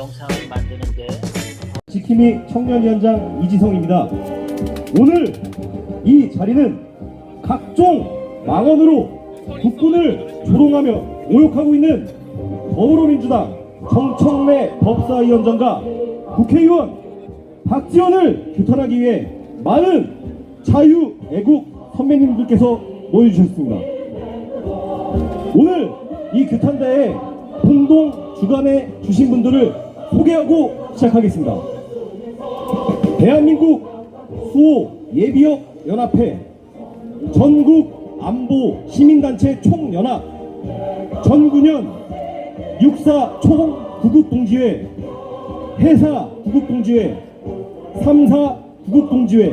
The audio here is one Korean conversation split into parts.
영상을 만드는데 지킴이 청년위원장 이지성입니다. 오늘 이 자리는 각종 망언으로 국군을 조롱하며 모욕하고 있는 더불어민주당 정청래 법사위원장과 국회의원 박지원을 규탄하기 위해 많은 자유애국 선배님들께서 모여주셨습니다. 오늘 이 규탄대에 공동 주관해 주신 분들을 소개하고 시작하겠습니다. 대한민국 수호 예비역 연합회, 전국 안보 시민단체 총연합, 전군현 육사 총 구국동지회, 해사 구국동지회, 3사 구국동지회,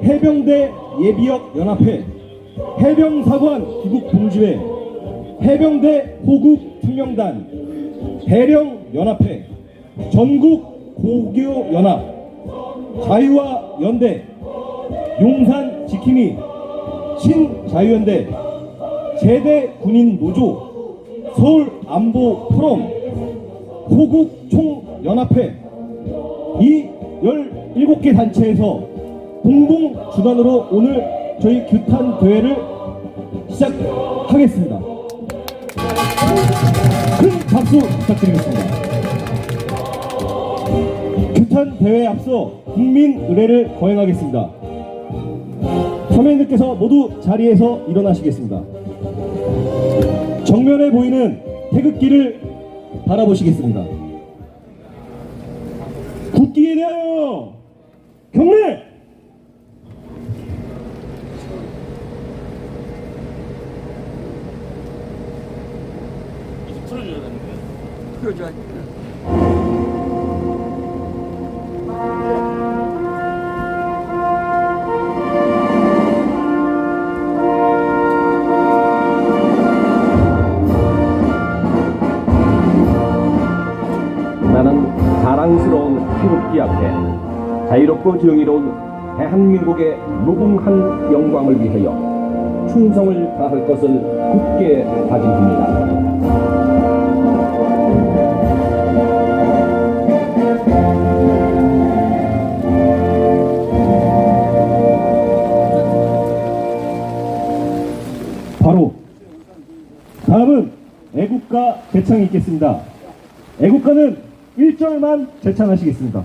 해병대 예비역 연합회, 해병사관 구국동지회, 해병대 호국 특명단, 배령연합회, 전국 고교연합, 자유와 연대, 용산 지킴이, 신자유연대, 제대 군인 노조, 서울 안보 포럼, 호국 총연합회, 이 17개 단체에서 공동 주관으로 오늘 저희 규탄 대회를 시작하겠습니다. 큰 박수 부탁드리겠습니다. 규탄 대회에 앞서 국민 의례를 거행하겠습니다. 선배님들께서 모두 자리에서 일어나시겠습니다. 정면에 보이는 태극기를 바라보시겠습니다. 국기에 대하여 경례! 풀어줘야 되는 거예요? 풀어줘야 돼. 나는 자랑스러운 태극기 앞에 자유롭고 정의로운 대한민국의 무궁한 영광을 위하여 충성을 다할 것을 굳게 다짐합니다. 바로 다음은 애국가 제창이 있겠습니다. 애국가는 1절만 제창하시겠습니다.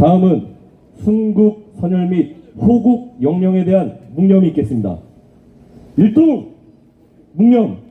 다음은 순국 선열 및 호국 영령에 대한 묵념이 있겠습니다. 일동 묵념.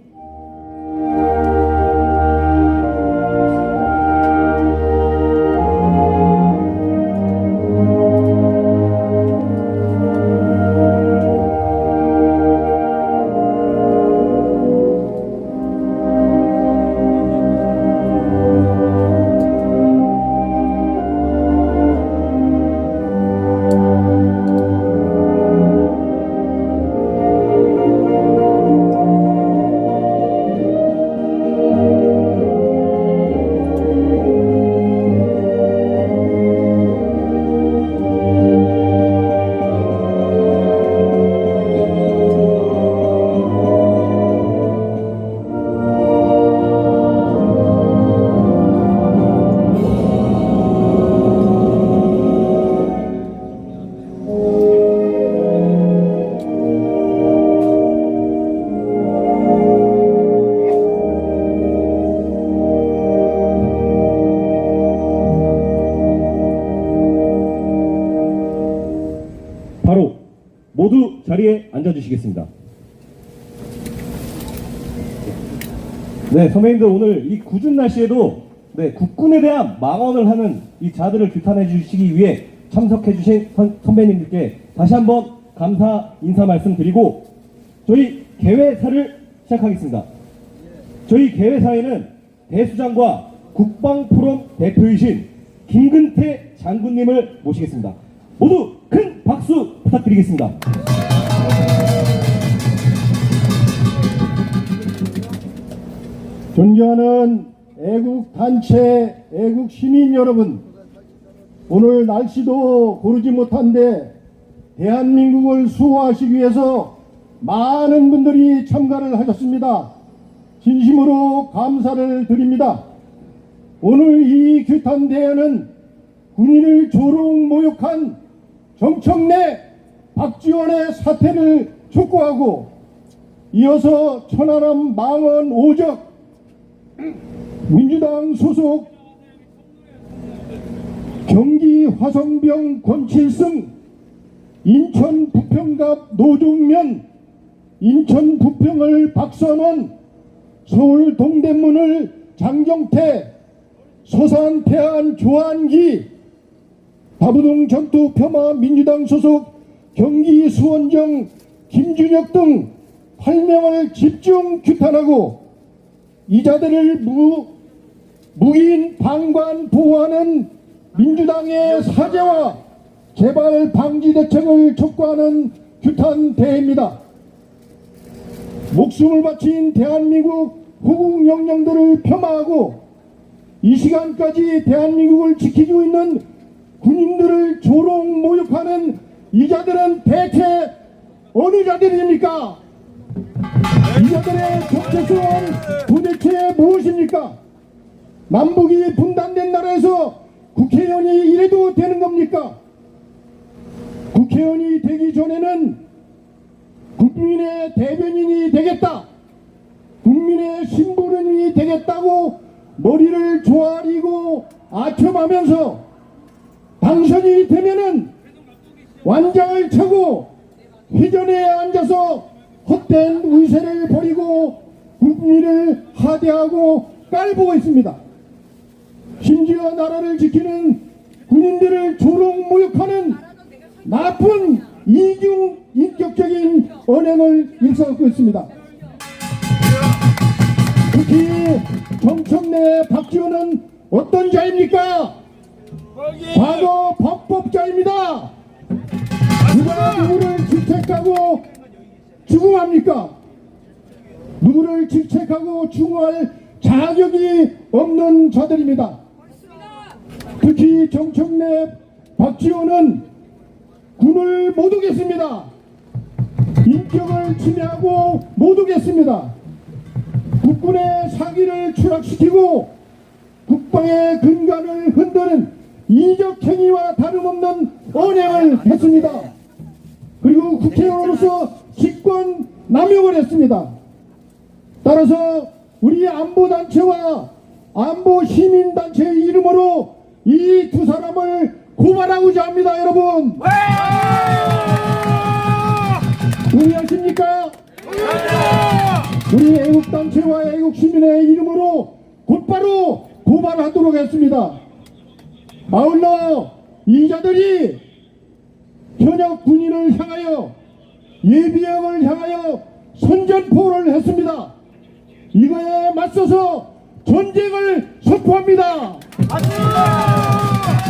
주시겠습니다. 네, 선배님들 오늘 이 궂은 날씨에도 네, 국군에 대한 망언을 하는 이 자들을 규탄해 주시기 위해 참석해 주신 선배님들께 다시 한번 감사 인사 말씀드리고 저희 개회사를 시작하겠습니다. 저희 개회사에는 대수장과 국방포럼 대표이신 김근태 장군님을 모시겠습니다. 모두 큰 박수 부탁드리겠습니다. 존경하는 애국단체, 애국시민 여러분, 오늘 날씨도 고르지 못한데 대한민국을 수호하시기 위해서 많은 분들이 참가를 하셨습니다. 진심으로 감사를 드립니다. 오늘 이 규탄대회는 군인을 조롱 모욕한 정청래 박지원의 사퇴를 촉구하고 이어서 천하람 망언 오적 민주당 소속 경기 화성병 권칠승, 인천 부평갑 노종면, 인천 부평을 박선원, 서울 동대문을 장경태, 서산 태안 조한기, 다부동 전투 폄하 민주당 소속 경기 수원정 김준혁 등 8명을 집중 규탄하고 이자들을 무기인 방관 보호하는 민주당의 사죄와 재발 방지 대책을 촉구하는 규탄 대회입니다. 목숨을 바친 대한민국 후국 영령들을 폄하하고 이 시간까지 대한민국을 지키고 있는 군인들을 조롱 모욕하는 이 자들은 대체 어느 자들입니까? 이 자들의 정체성은 도대체 무엇입니까? 남북이 분단된 나라에서 국회의원이 이래도 되는 겁니까? 국회의원이 되기 전에는 국민의 대변인이 되겠다, 국민의 심부름이 되겠다고 머리를 조아리고 아첨하면서 당선이 되면은 완장을 차고 회전에 앉아서 헛된 의세를 버리고 국민을 하대하고 깔보고 있습니다. 심지어 나라를 지키는 군인들을 조롱 모욕하는 나쁜 이중 인격적인 언행을 일삼고 있습니다. 특히 정청래 박지원은 어떤 자입니까? 과거 범법자입니다. 누가 누구를 질책하고 추궁합니까? 누구를 질책하고 추궁할 자격이 없는 자들입니다. 특히 정청래 박지원은 군을 못 오겠습니다. 인격을 침해하고 못 오겠습니다. 국군의 사기를 추락시키고 국방의 근간을 흔드는 이적 행위와 다름없는 언행을 했습니다. 그리고 국회의원으로서 직권 남용을 했습니다. 따라서 우리 안보단체와 안보시민단체의 이름으로 이 두 사람을 고발하고자 합니다. 여러분, 동의하십니까? 우리 애국단체와 애국시민의 이름으로 곧바로 고발하도록 했습니다. 아울러 이 자들이 현역 군인을 향하여 예비역을 향하여 선전포고를 했습니다. 이거에 맞서서 전쟁을 선포합니다.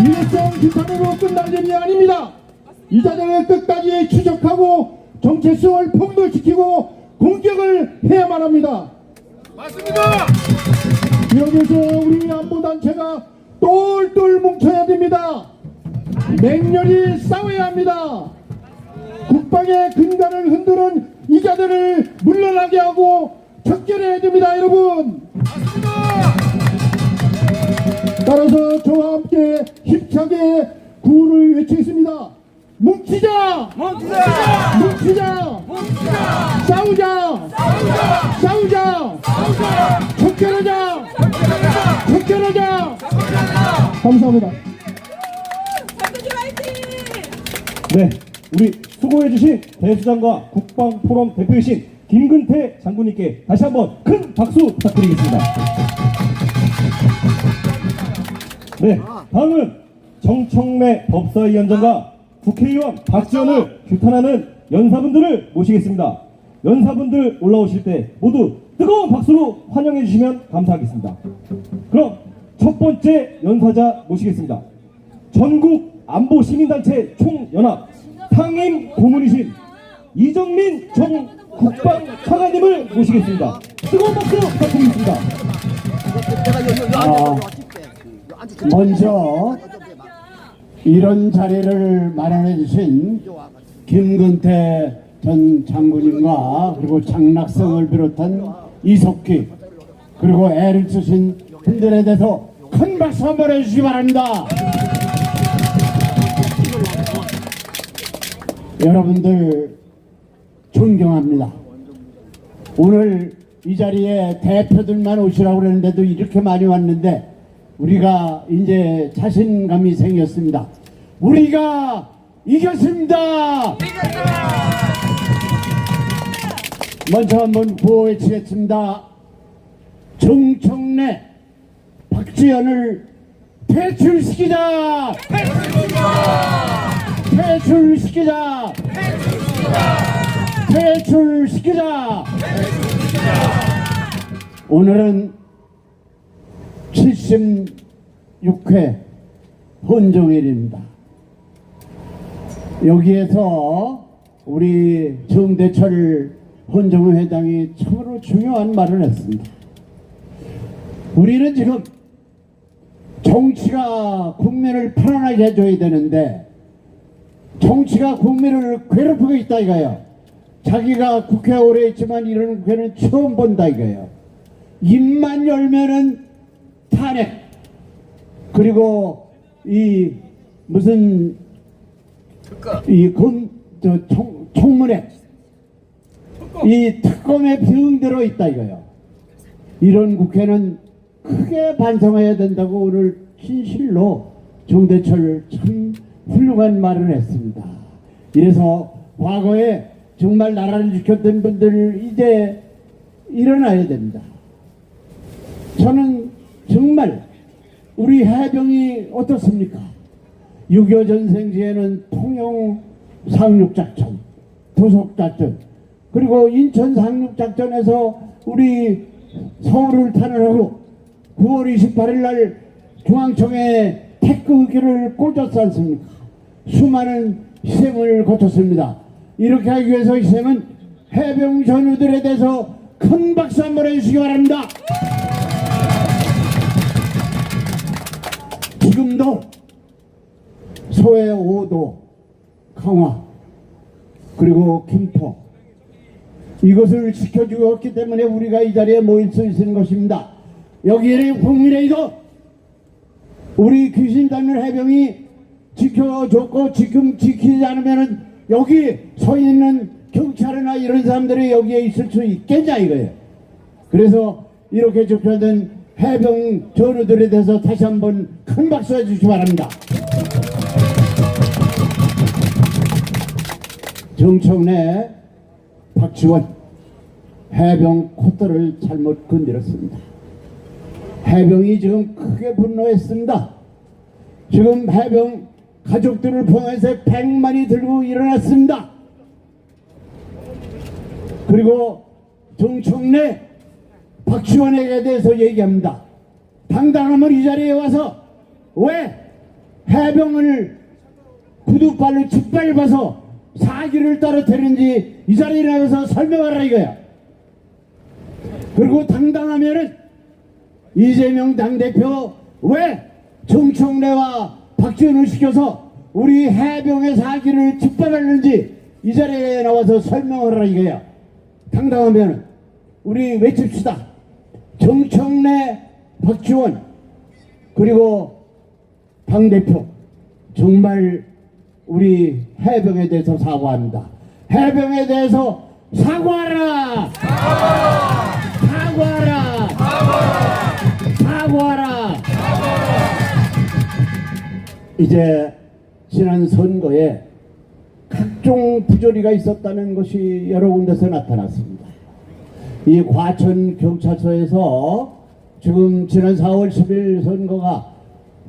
일회성 규탄으로 끝날 일이 아닙니다. 이 자들을 끝까지 추적하고 정체성을 폭로시키고 공격을 해야만 합니다. 맞습니다. 여기서 우리 안보단체가 똘똘 뭉쳐야 됩니다. 맹렬히 싸워야 합니다. 국방의 근간을 흔드는 이 자들을 물러나게 하고 척결해야 됩니다. 여러분, 따라서 저와 함께 힘차게 구호를 외치겠습니다. 뭉치자! 뭉치자! 뭉치자! 뭉치자! 싸우자! 싸우자! 싸우자! 싸우자! 척결하자! 척결하자! 척결하자! 감사합니다. 네, 우리 수고해주신 대수장과 국방포럼 대표이신 김근태 장군님께 다시 한번 큰 박수 부탁드리겠습니다. 네, 다음은 정청래 법사위원장과 국회의원 박지원을 규탄하는 연사분들을 모시겠습니다. 연사분들 올라오실 때 모두 뜨거운 박수로 환영해 주시면 감사하겠습니다. 그럼 첫 번째 연사자 모시겠습니다. 전국 안보 시민단체 총연합 상임 고문이신 이정민 전 국방차관님을 모시겠습니다. 뜨거운 박수 부탁드리겠습니다. 먼저 이런 자리를 마련해 주신 김근태 전 장군님과 그리고 장락성을 비롯한 이석기 그리고 애를 쓰신 분들에 대해서 큰 박수 한번 해주시기 바랍니다. 여러분들 존경합니다. 오늘 이 자리에 대표들만 오시라고 그랬는데도 이렇게 많이 왔는데 우리가 이제 자신감이 생겼습니다. 우리가 이겼습니다. 먼저 한번 구호 외치겠습니다. 정청래 박지원을 퇴출시키자. 퇴출시키자. 퇴출시키자. 오늘은 76회 헌정일입니다. 여기에서 우리 정대철 헌정회장이 참으로 중요한 말을 했습니다. 우리는 지금 정치가 국민을 편안하게 해줘야 되는데 정치가 국민을 괴롭히고 있다 이거예요. 자기가 국회에 오래 있지만 이런 국회는 처음 본다 이거예요. 입만 열면은 탄핵 그리고 이 무슨 이 청문회 이 특검에 병들어 있다 이거예요. 이런 국회는 크게 반성해야 된다고 오늘 진실로 정대철 참 훌륭한 말을 했습니다. 이래서 과거에 정말 나라를 지켰던 분들 이제 일어나야 됩니다. 저는 정말 우리 해병이 어떻습니까? 6.25 전생지에는 통영 상륙작전, 도속작전, 그리고 인천 상륙작전에서 우리 서울을 탄환하고 9월 28일 날 중앙청에 태극기를 꽂았지 않습니까? 수많은 희생을 거쳤습니다. 이렇게 하기 위해서 희생은 해병 전우들에 대해서 큰 박수 한번 해주시기 바랍니다. 지금도 소해 5도 강화 그리고 김포 이것을 지켜주었기 때문에 우리가 이 자리에 모일 수 있는 것입니다. 여기에 국민의힘도 우리 귀신 닮은 해병이 지켜줬고 지금 지키지 않으면 여기 서 있는 경찰이나 이런 사람들이 여기에 있을 수 있겠냐 이거예요. 그래서 이렇게 지켜준 해병 전우들에 대해서 다시 한번 큰 박수 해주시기 바랍니다. 정청래 박지원 해병 콧대를 잘못 건드렸습니다. 해병이 지금 크게 분노했습니다. 지금 해병 가족들을 포함해서 100만이 들고 일어났습니다. 그리고 정청래 박지원에게 대해서 얘기합니다. 당당하면 이 자리에 와서 왜 해병을 구두발로 짓밟아서 사기를 떨어뜨리는지 이 자리에 나와서 설명하라 이거야. 그리고 당당하면은 이재명 당대표 왜 정청래와 박지원을 시켜서 우리 해병의 사기를 짓밟았는지 이 자리에 나와서 설명하라 이거야. 당당하면 우리 외칩시다. 정청래 박지원 그리고 당대표 정말 우리 해병에 대해서 사과합니다. 해병에 대해서 사과하라. 사과하라. 사과하라. 이제 지난 선거에 각종 부조리가 있었다는 것이 여러 군데서 나타났습니다. 이 과천 경찰서에서 지금 지난 4월 10일 선거가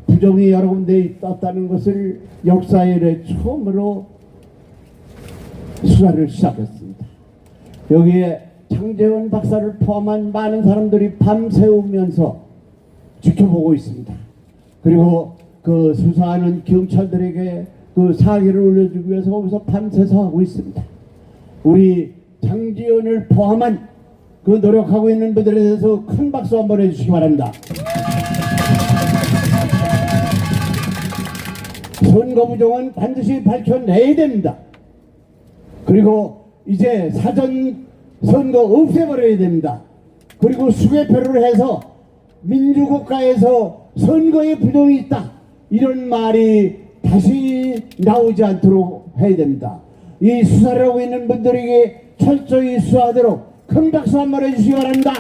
부정이 여러 군데 있었다는 것을 역사 이래 처음으로 수사를 시작했습니다. 여기에 장재원 박사를 포함한 많은 사람들이 밤새우면서 지켜보고 있습니다. 그리고 그 수사하는 경찰들에게 그 사기를 올려주기 위해서 거기서 밤새서 하고 있습니다. 우리 장재원을 포함한 그 노력하고 있는 분들에 대해서 큰 박수 한번 해주시기 바랍니다. 선거 부정은 반드시 밝혀내야 됩니다. 그리고 이제 사전 선거 없애버려야 됩니다. 그리고 수개표를 해서 민주국가에서 선거에 부정이 있다 이런 말이 다시 나오지 않도록 해야 됩니다. 이 수사를 하고 있는 분들에게 철저히 수사하도록 큰 박수 한번 해주시기 바랍니다.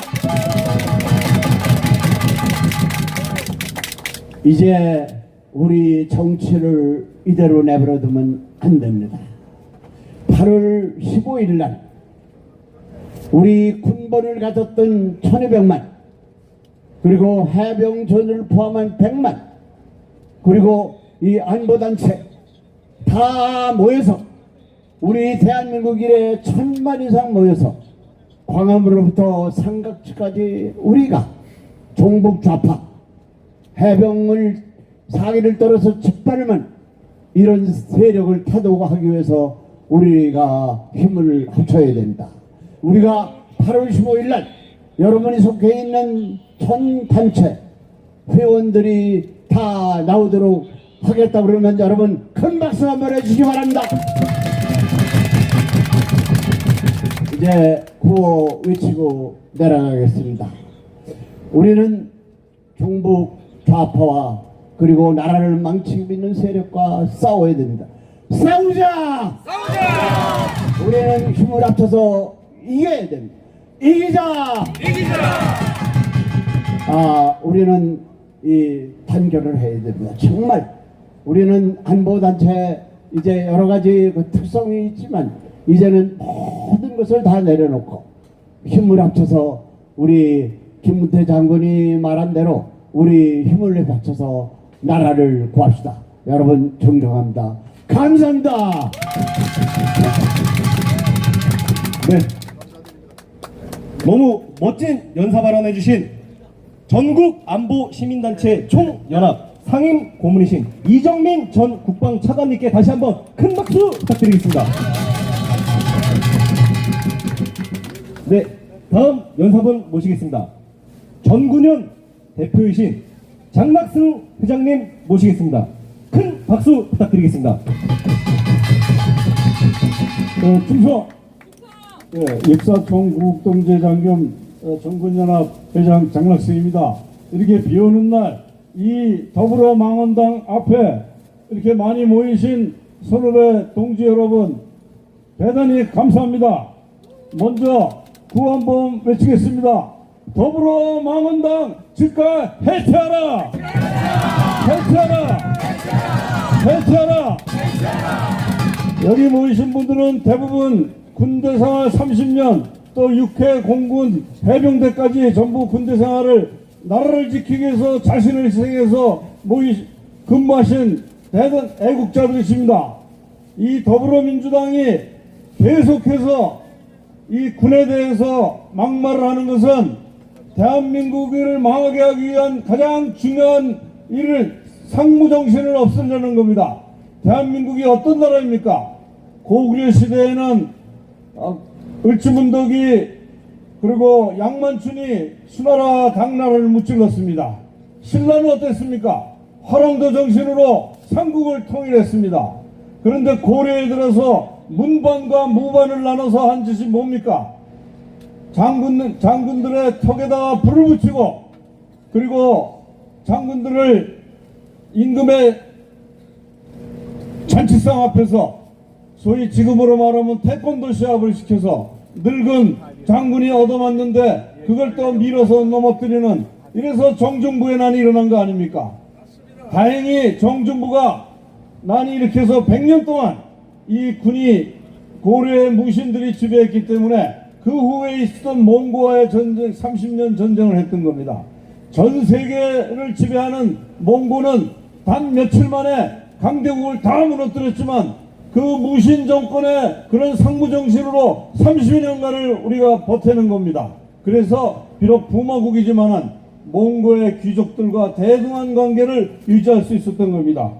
이제 우리 정치를 이대로 내버려두면 안 됩니다. 8월 15일 날 우리 군번을 가졌던 1200만 그리고 해병전을 포함한 100만 그리고 이 안보단체 다 모여서 우리 대한민국 이래 1000만 이상 모여서 광화문으로부터 삼각지까지 우리가 종북 좌파 해병을 사기를 떨어서 짓밟을만 이런 세력을 타도하기 위해서 우리가 힘을 합쳐야 된다. 우리가 8월 15일 날 여러분이 속해 있는 전 단체 회원들이 다 나오도록 하겠다 그러면 여러분 큰 박수 한번 해주시기 바랍니다. 이제 구호 외치고 내려가겠습니다. 우리는 종북 좌파와 그리고 나라를 망치고 있는 세력과 싸워야 됩니다. 싸우자! 싸우자! 우리는 힘을 합쳐서 이겨야 됩니다. 이기자! 우리는 이 단결을 해야 됩니다. 정말 우리는 안보단체 이제 여러 가지 그 특성이 있지만 이제는 모든 것을 다 내려놓고 힘을 합쳐서 우리 김문태 장군이 말한 대로 우리 힘을 합쳐서 나라를 구합시다. 여러분 존경합니다. 감사합니다. 네. 너무 멋진 연사 발언해 주신 전국 안보 시민단체 총연합 상임 고문이신 이정민 전 국방차관님께 다시 한번 큰 박수 부탁드리겠습니다. 네, 다음 연사분 모시겠습니다. 전군현 대표이신 장낙승 회장님 모시겠습니다. 큰 박수 부탁드리겠습니다. 충성 역사총 구국동제장 겸 전군연합 회장 장낙승입니다. 이렇게 비오는 날 이 더불어망원당 앞에 이렇게 많이 모이신 선후배 동지 여러분 대단히 감사합니다. 먼저 구호 한번 외치겠습니다. 더불어망원당 집가 해체하라! 해체하라! 해체하라! 여기 모이신 분들은 대부분 군대 생활 30년 또 육해 공군 해병대까지 전부 군대 생활을 나라를 지키기 위해서 자신을 희생해서 근무하신 대단 애국자들이십니다. 이 더불어민주당이 계속해서 이 군에 대해서 막말을 하는 것은 대한민국을 망하게 하기 위한 가장 중요한 일을 상무정신을 없애려는 겁니다. 대한민국이 어떤 나라입니까? 고구려 시대에는 을지문덕이 그리고 양만춘이 수나라 당나라를 무찔렀습니다. 신라는 어땠습니까? 화랑도 정신으로 삼국을 통일했습니다. 그런데 고려에 들어서 문반과 무반을 나눠서 한 짓이 뭡니까? 장군들의 턱에다가 불을 붙이고 그리고 장군들을 임금의 잔치상 앞에서 소위 지금으로 말하면 태권도 시합을 시켜서 늙은 장군이 얻어맞는데 그걸 또 밀어서 넘어뜨리는 이래서 정중부의 난이 일어난 거 아닙니까? 다행히 정중부가 난이 일으켜서 100년 동안 이 군이 고려의 무신들이 지배했기 때문에 그 후에 있었던 몽고와의 전쟁, 30년 전쟁을 했던 겁니다. 전 세계를 지배하는 몽고는 단 며칠 만에 강대국을 다 무너뜨렸지만 그 무신 정권의 그런 상무정신으로 30년간을 우리가 버티는 겁니다. 그래서 비록 부마국이지만은 몽고의 귀족들과 대등한 관계를 유지할 수 있었던 겁니다.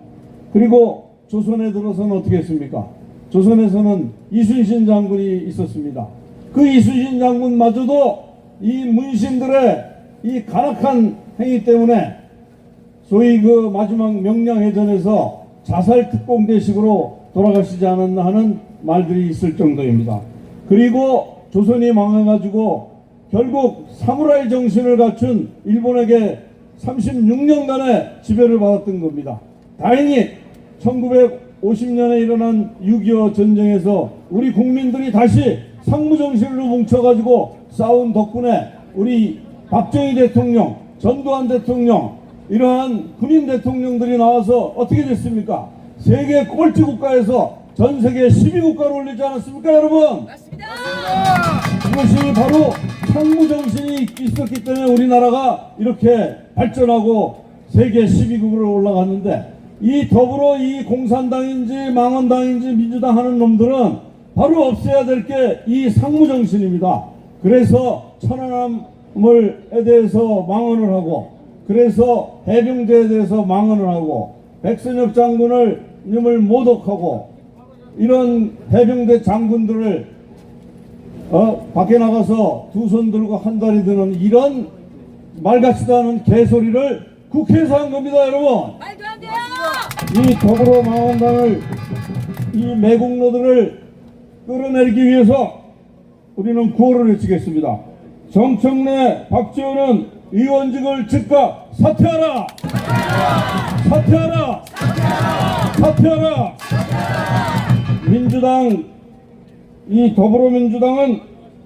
그리고 조선에 들어서는 어떻게 했습니까? 조선에서는 이순신 장군이 있었습니다. 그 이순신 장군마저도 이 문신들의 이 간악한 행위 때문에 소위 그 마지막 명량해전에서 자살 특공대식으로 돌아가시지 않았나 하는 말들이 있을 정도입니다. 그리고 조선이 망해가지고 결국 사무라이 정신을 갖춘 일본에게 36년간의 지배를 받았던 겁니다. 다행히 1950년에 일어난 6.25 전쟁에서 우리 국민들이 다시 상무정신으로 뭉쳐가지고 싸운 덕분에 우리 박정희 대통령, 전두환 대통령, 이러한 군인 대통령들이 나와서 어떻게 됐습니까? 세계 꼴찌 국가에서 전 세계 12국가로 올리지 않았습니까, 여러분? 맞습니다. 그것이 바로 상무정신이 있었기 때문에 우리나라가 이렇게 발전하고 세계 12국으로 올라갔는데, 이 더불어 이 공산당인지 망원당인지 민주당 하는 놈들은 바로 없애야 될 게 이 상무정신입니다. 그래서 천안함에 대해서 망언을 하고, 그래서 해병대에 대해서 망언을 하고, 백선엽 장군을 님을 모독하고, 이런 해병대 장군들을 밖에 나가서 두 손 들고 한 다리 드는 이런 말 같지도 않은 개소리를 국회에서 한 겁니다, 여러분. 말도 안 돼요. 이 더불어 망원당을, 이 매국노들을 끌어내리기 위해서 우리는 구호를 외치겠습니다. 정청래, 박지원은 의원직을 즉각 사퇴하라! 사퇴하라! 사퇴하라! 민주당, 이 더불어민주당은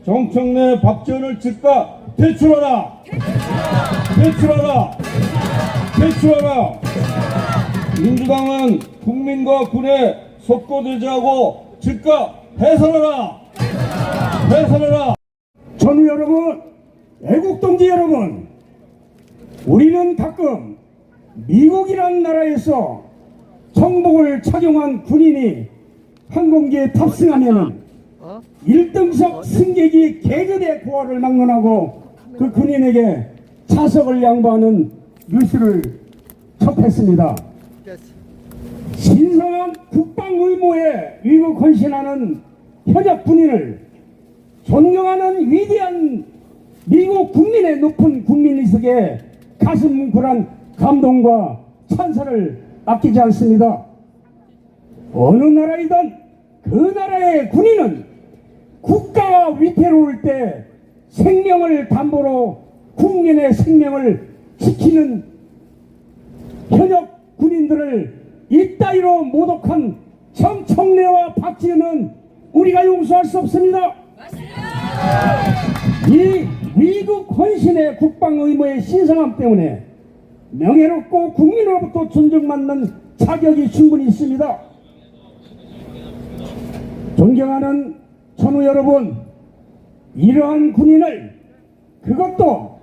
정청래, 박지원을 즉각 퇴출하라! 퇴출하라! 퇴출하라! 민주당은 국민과 군에 속고대지하고 즉각 해산하라! 해산하라! 전우 여러분, 애국동지 여러분, 우리는 가끔 미국이라는 나라에서 정복을 착용한 군인이 항공기에 탑승하면은 1등석 승객이 개그대 고아를 막론하고 그 군인에게 차석을 양보하는 뉴스를 접했습니다. 신성한 국방 의무에 위국 헌신하는 현역 군인을 존경하는 위대한 미국 국민의 높은 국민의식에 가슴 뭉클한 감동과 찬사를 아끼지 않습니다. 어느 나라이든 그 나라의 군인은 국가가 위태로울 때 생명을 담보로 국민의 생명을 지키는 현역 군인들을 이따위로 모독한 정청래와 박지원은 우리가 용서할 수 없습니다. 이 위국 헌신의 국방 의무의 신성함 때문에 명예롭고 국민으로부터 존중받는 자격이 충분히 있습니다. 존경하는 전우 여러분, 이러한 군인을, 그것도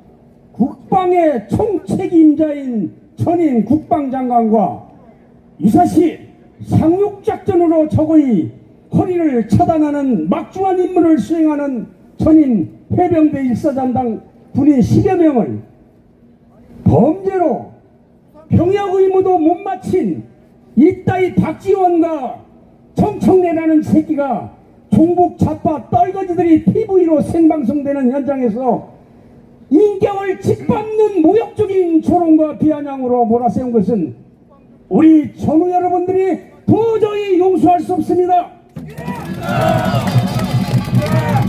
국방의 총책임자인 전임 국방장관과 유사시 상륙작전으로 적의 허리를 차단하는 막중한 임무를 수행하는 전임 해병대 1사단당 군인 10여 명을 범죄로 병역 의무도 못 마친 이따위 박지원과 정청래라는 새끼가 종북 좌파 떨거지들이 TV로 생방송되는 현장에서 인격을 짓밟는 모욕적인 조롱과 비아냥으로 몰아세운 것은 우리 전우 여러분들이 도저히 용서할 수 없습니다.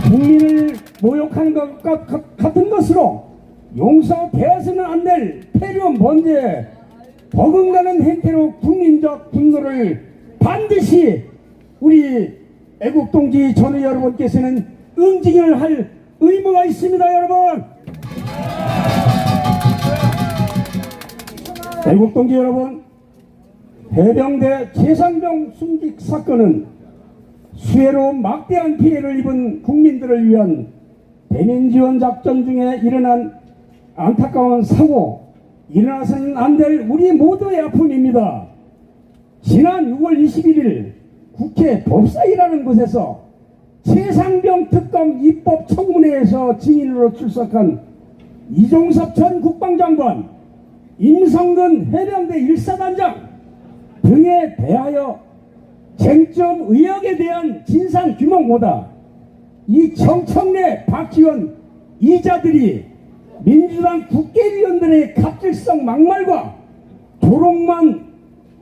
국민을 모욕하는 것과 같은 것으로 용서되어서는 안 될 폐륜 범죄, 버금가는 행태로 국민적 분노를 반드시 우리 애국동지 전우 여러분께서는 응징을 할 의무가 있습니다, 여러분. 애국동지 여러분, 해병대 재상병 숨직 사건은 수해로 막대한 피해를 입은 국민들을 위한 대민지원 작전 중에 일어난 안타까운 사고, 일어나서는 안 될 우리 모두의 아픔입니다. 지난 6월 21일 국회 법사위라는 곳에서 최상병 특검 입법 청문회에서 증인으로 출석한 이종섭 전 국방장관, 임성근 해병대 1사단장 등에 대하여 쟁점 의혹에 대한 진상 규명보다 이 정청래, 박지원 이자들이 민주당 국회의원들의 갑질성 막말과 조롱만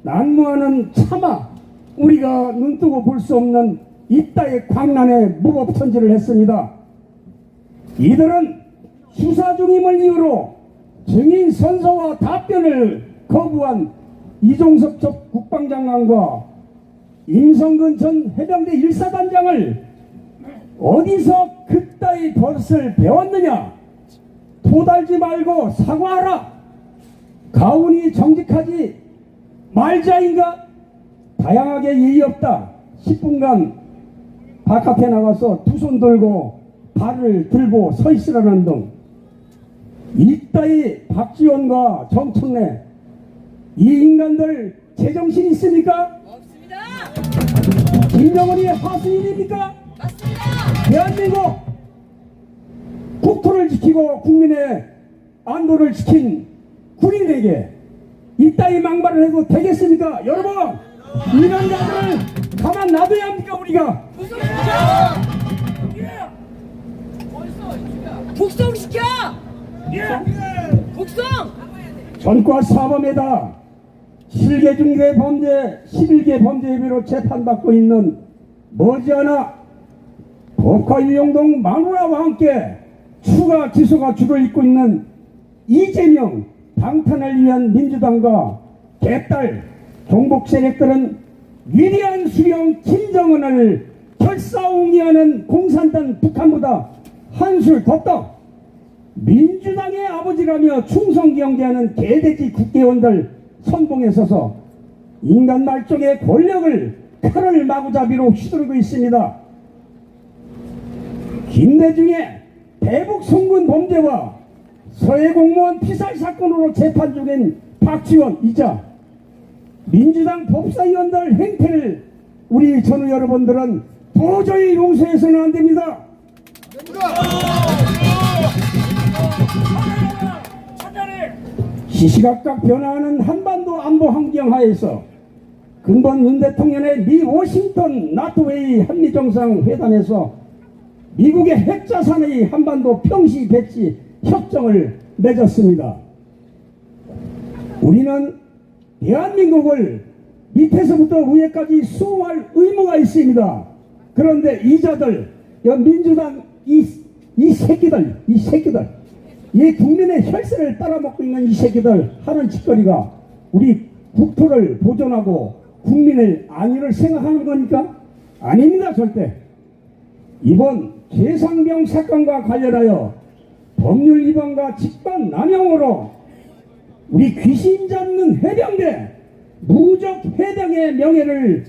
난무하는 차마 우리가 눈뜨고 볼 수 없는 이따의 광란에 무법천지를 했습니다. 이들은 수사 중임을 이유로 증인 선서와 답변을 거부한 이종섭 전 국방장관과 임성근 전 해병대 1사단장을 어디서 그따위 버릇을 배웠느냐? 토달지 말고 사과하라. 가훈이 정직하지 말자인가? 다양하게 예의 없다. 10분간 바깥에 나가서 두 손 들고 발을 들고 서 있으라는 등 이따위 박지원과 정청래 이 인간들 제정신 있습니까? 없습니다. 김정은이 하수인입니까? 맞습니다. 대한민국 국토를 지키고 국민의 안보를 지킨 군인에게 이따위 막말을 해도 되겠습니까? 여러분, 이런 자들을 가만 놔둬야 합니까 우리가? 복송시켜. 복송. 전과 사범에다 7개 중대 범죄 11개 범죄 혐의로 재판받고 있는 머지않아 법화 유영동 마누라와 함께 추가 기소가 줄을 잇고 있는 이재명 방탄을 위한 민주당과 개딸 종북 세력들은 위대한 수령 김정은을 결사옹이하는 공산당 북한보다 한술 더 민주당의 아버지라며 충성경제하는 개돼지 국회의원들 선봉에 서서 인간 말종의 권력을 칼을 마구잡이로 휘두르고 있습니다. 김대중의 대북 송군 범죄와 서해 공무원 피살 사건으로 재판 중인 박지원 이자 민주당 법사위원들 행태를 우리 전우 여러분들은 도저히 용서해서는 안 됩니다. 시시각각 변화하는 한반도 안보 환경 하에서 근본 윤 대통령의 미 워싱턴 나토 회의 한미정상회담에서 미국의 핵자산의 한반도 평시 배치 협정을 맺었습니다. 우리는 대한민국을 밑에서부터 위에까지 수호할 의무가 있습니다. 그런데 이자들, 민주당 이 새끼들, 이 국민의 혈세를 빨아먹고 있는 이 새끼들 하는 짓거리가 우리 국토를 보존하고 국민의 안위를 생각하는 거니까? 아닙니다, 절대. 이번 최상병 사건과 관련하여 법률 위반과 직권 남용으로 우리 귀신 잡는 해병대 무적 해병의 명예를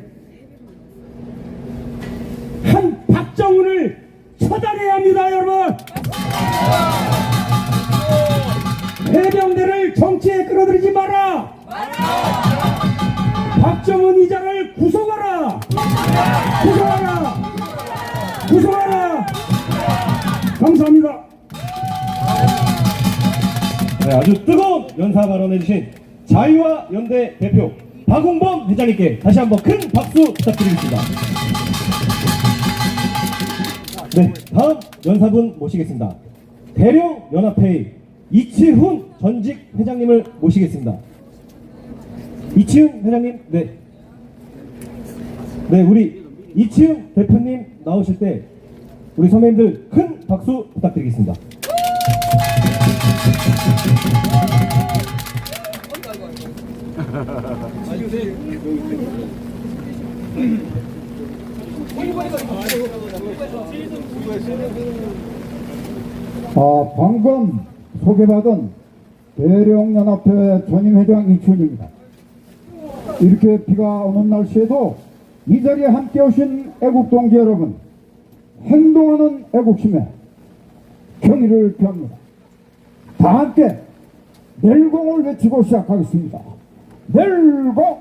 한 박정훈을 처단해야 합니다, 여러분. 해병대를 정치에 끌어들이지 마라. 박정훈 이자를 구속하라. 구속하라. 감사합니다. 네, 아주 뜨거운 연사 발언해주신 자유와 연대 대표 박홍범 회장님께 다시 한번 큰 박수 부탁드리겠습니다. 네, 다음 연사분 모시겠습니다. 대령연합회의 이치훈 전직 회장님을 모시겠습니다. 이치훈 회장님, 네, 우리 이치훈 대표님 나오실 때 우리 선배님들 큰 박수 부탁드리겠습니다. 방금 소개받은 대령연합회 전임회장 이춘입니다. 이렇게 비가 오는 날씨에도 이 자리에 함께 오신 애국동지 여러분, 행동하는 애국심에 경의를 표합니다. 다 함께 멸공을 외치고 시작하겠습니다. 멸공!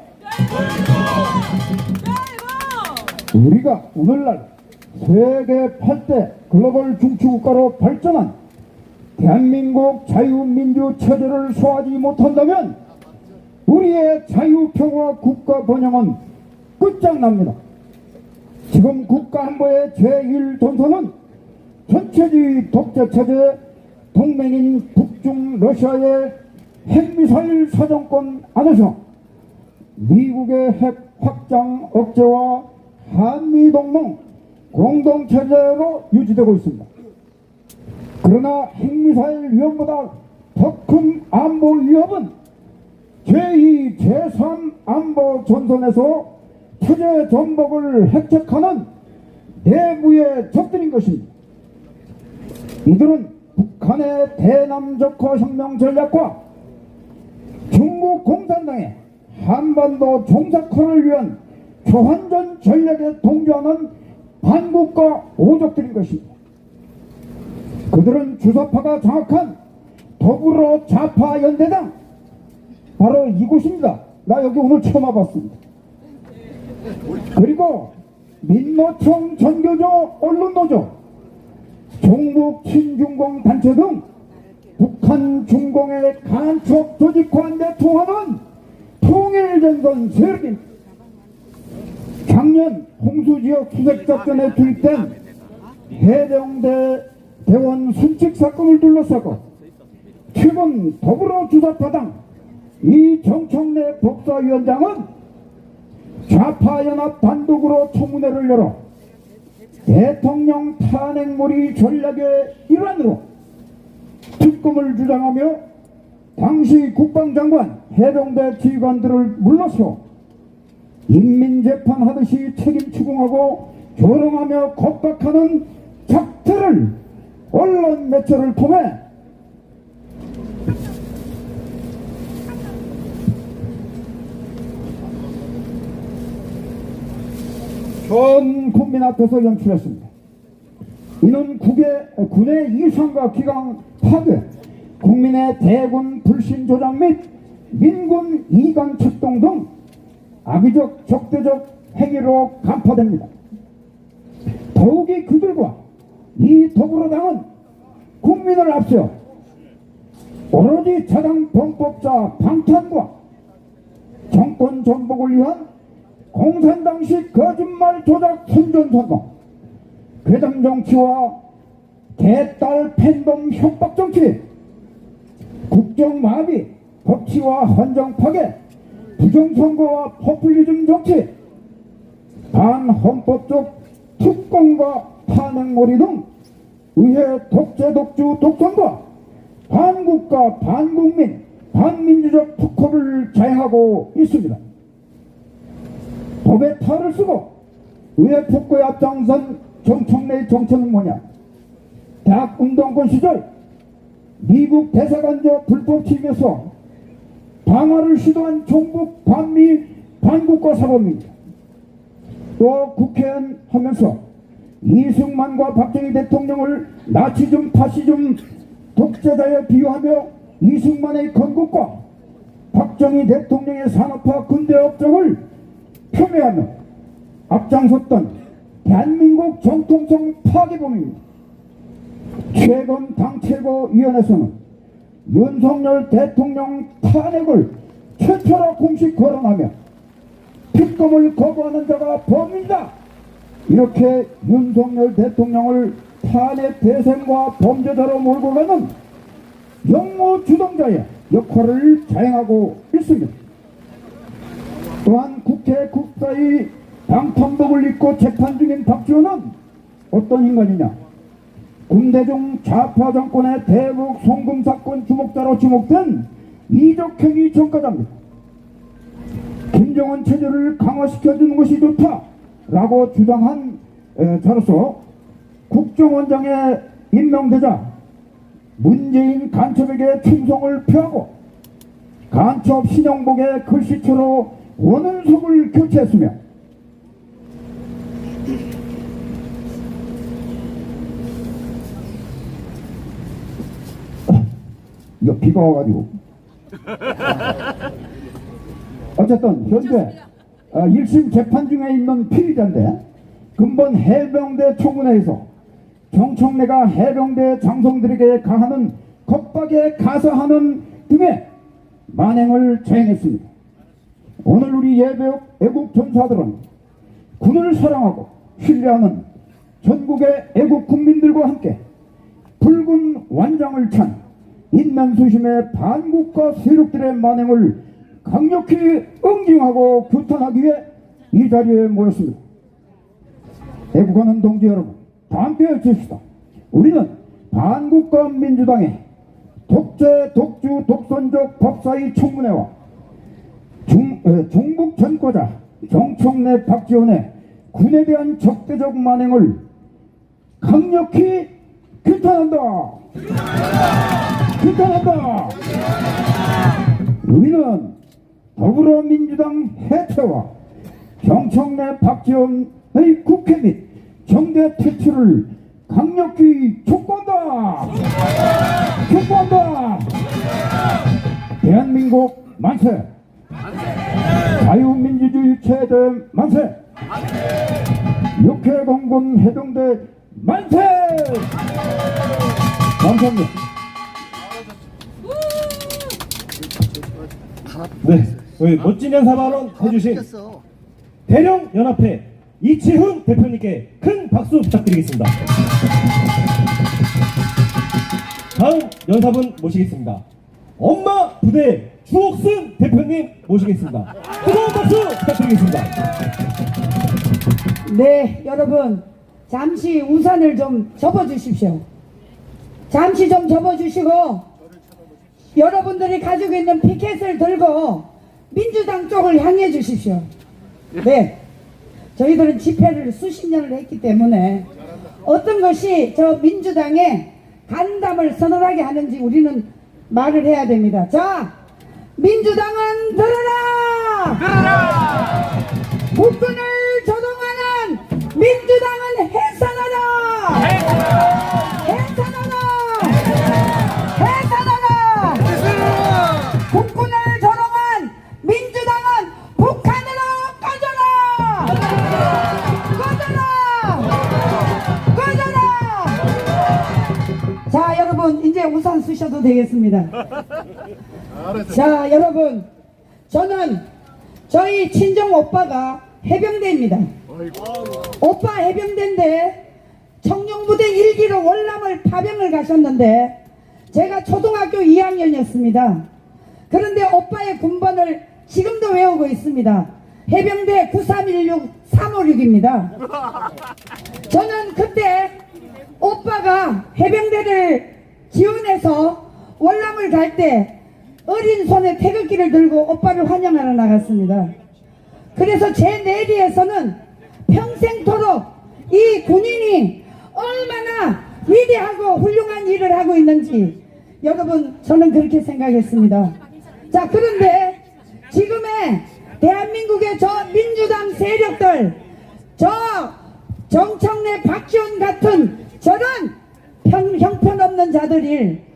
우리가 오늘날 세계 8대 글로벌 중추국가로 발전한 대한민국 자유민주 체제를 소화하지 못한다면 우리의 자유평화 국가 번영은 끝장납니다. 지금 국가안보의 제1전선은 전체주의 독재체제 동맹인 북중 러시아의 핵미사일 사정권 안에서 미국의 핵 확장 억제와 한미동맹 공동체제로 유지되고 있습니다. 그러나 핵미사일 위험보다 더 큰 안보 위협은 제2, 제3 안보 전선에서 체제 전복을 획책하는 내부의 적들인 것입니다. 이들은 북한의 대남적화 혁명 전략과 중국 공산당의 한반도 종착화를 위한 초환전 전략에 동조하는 반국가 오적들인 것입니다. 그들은 주사파가 장악한 더불어 좌파 연대당, 바로 이곳입니다. 나 여기 오늘 처음 와봤습니다. 그리고 민노총 전교조 언론노조, 종북 친중공 단체 등 북한 중공의 간첩 조직화한데 통하는 통일전선 세력입니다. 작년 홍수지역 수색작전에 투입된 해병대 대원 순칙 사건을 둘러싸고 최근 더불어주사파당 이정청래 법사위원장은 좌파연합 단독으로 청문회를 열어 대통령 탄핵몰이 전략의 일환으로 특검을 주장하며 당시 국방장관, 해병대 지휘관들을 물러서 인민재판하듯이 책임 추궁하고 조롱하며 겁박하는 작태를 언론 매체를 통해 전 국민 앞에서 연출했습니다. 이는 군의 이상과 기강 파괴, 국민의 대군 불신 조장 및 민군 이관策동 등 악의적 적대적 행위로 간파됩니다. 더욱이 그들과 이 더불어당은 국민을 앞세워 오로지 자당 범법자 방탄과 정권 전복을 위한 공산당식 거짓말 조작 선전선거, 괴담정치와 개딸 팬덤 협박정치, 국정마비, 법치와 헌정파괴, 부정선거와 포퓰리즘 정치, 반헌법적 특권과 탄핵몰이 등 의회 독재 독주 독선과 반국가 반국민 반민주적 특허를 자행하고 있습니다. 법에 탈을 쓰고 의회 폭거에 앞장선 정청래의 정체는 뭐냐? 대학 운동권 시절 미국 대사관저 불법 침입에서 방화를 시도한 종북 반미 반국가 사범입니다. 또 국회의원 하면서 이승만과 박정희 대통령을 나치즘 파시즘 독재자에 비유하며 이승만의 건국과 박정희 대통령의 산업화 근대 업적을 폄훼하며 앞장섰던 대한민국 정통성 파괴범입니다. 최근 당 최고위원회에서는 윤석열 대통령 탄핵을 최초로 공식 거론하며 특검을 거부하는 자가 범인이다, 이렇게 윤석열 대통령을 탄핵 대상과 범죄자로 몰고 가는 영모 주동자의 역할을 자행하고 있습니다. 또한 국회 국가의 방탄복을 입고 재판 중인 박지원은 어떤 인간이냐? 군대중 좌파 정권의 대북 송금 사건 주목자로 지목된 이적행위 전과자입니다. 김정은 체제를 강화시켜주는 것이 좋다라고 주장한 자로서 국정원장에 임명되자 문재인 간첩에게 충성을 표하고 간첩 신영복의 글씨체로 원은석을 교체했으며 비가 와가지고. 어쨌든 현재 1심 재판 중에 있는 피의자인데 근본 해병대 청문회에서 정청래가 해병대 장성들에게 가하는 겁박에 가서하는 등의 만행을 자행했습니다. 오늘 우리 예배역 애국 전사들은 군을 사랑하고 신뢰하는 전국의 애국 국민들과 함께 붉은 완장을 찬 인면수심의 반국가 세력들의 만행을 강력히 응징하고 규탄하기 위해 이 자리에 모였습니다. 애국하는 동지 여러분, 다 함께 외칩시다. 우리는 반국가 민주당의 독재, 독주, 독선적 법사위 청문회와 종북 전과자 정청래, 박지원의 군에 대한 적대적 만행을 강력히 규탄한다. 규탄한다. 우리는 더불어민주당 해체와 정청래, 박지원의 국회 및 정계 퇴출을 강력히 촉구한다. 촉구한다. 대한민국 만세. 자유민주주의 체제 만세. 육해공군 해병대 만세. 감사합니다. 네, 저희 멋진 연사 발언 해주신 대령연합회 이치훈 대표님께 큰 박수 부탁드리겠습니다. 다음 연사분 모시겠습니다. 엄마 부대 주옥순 대표님 모시겠습니다. 뜨거운 박수 부탁드리겠습니다. 네, 여러분 잠시 우산을 좀 접어주십시오. 잠시 좀 접어주시고 여러분들이 가지고 있는 피켓을 들고 민주당 쪽을 향해 주십시오. 네, 저희들은 집회를 수십 년을 했기 때문에 어떤 것이 저 민주당의 간담을 서늘하게 하는지 우리는 말을 해야 됩니다. 자, 민주당은 들어라! 들어라! 국군을 조동하는 민주당은 해산하라! 해산하라! 해산하라! 국군을 조롱한 민주당은 북한으로 꺼져라! 꺼져라! 꺼져라! 자, 여러분 이제 우산 쓰셔도 되겠습니다. 자, 여러분 저는 저희 친정 오빠가 해병대입니다. 오빠 해병대인데 청룡부대 1기로 월남을 파병을 가셨는데 제가 초등학교 2학년이었습니다. 그런데 오빠의 군번을 지금도 외우고 있습니다. 해병대 9316 356입니다. 저는 그때 오빠가 해병대를 지원해서 월남을 갈 때 어린 손에 태극기를 들고 오빠를 환영하러 나갔습니다. 그래서 제 내리에서는 평생토록 이 군인이 얼마나 위대하고 훌륭한 일을 하고 있는지 여러분 저는 그렇게 생각했습니다. 자, 그런데 지금의 대한민국의 저 민주당 세력들, 저 정청래, 박지원 같은 저런 형편없는 자들이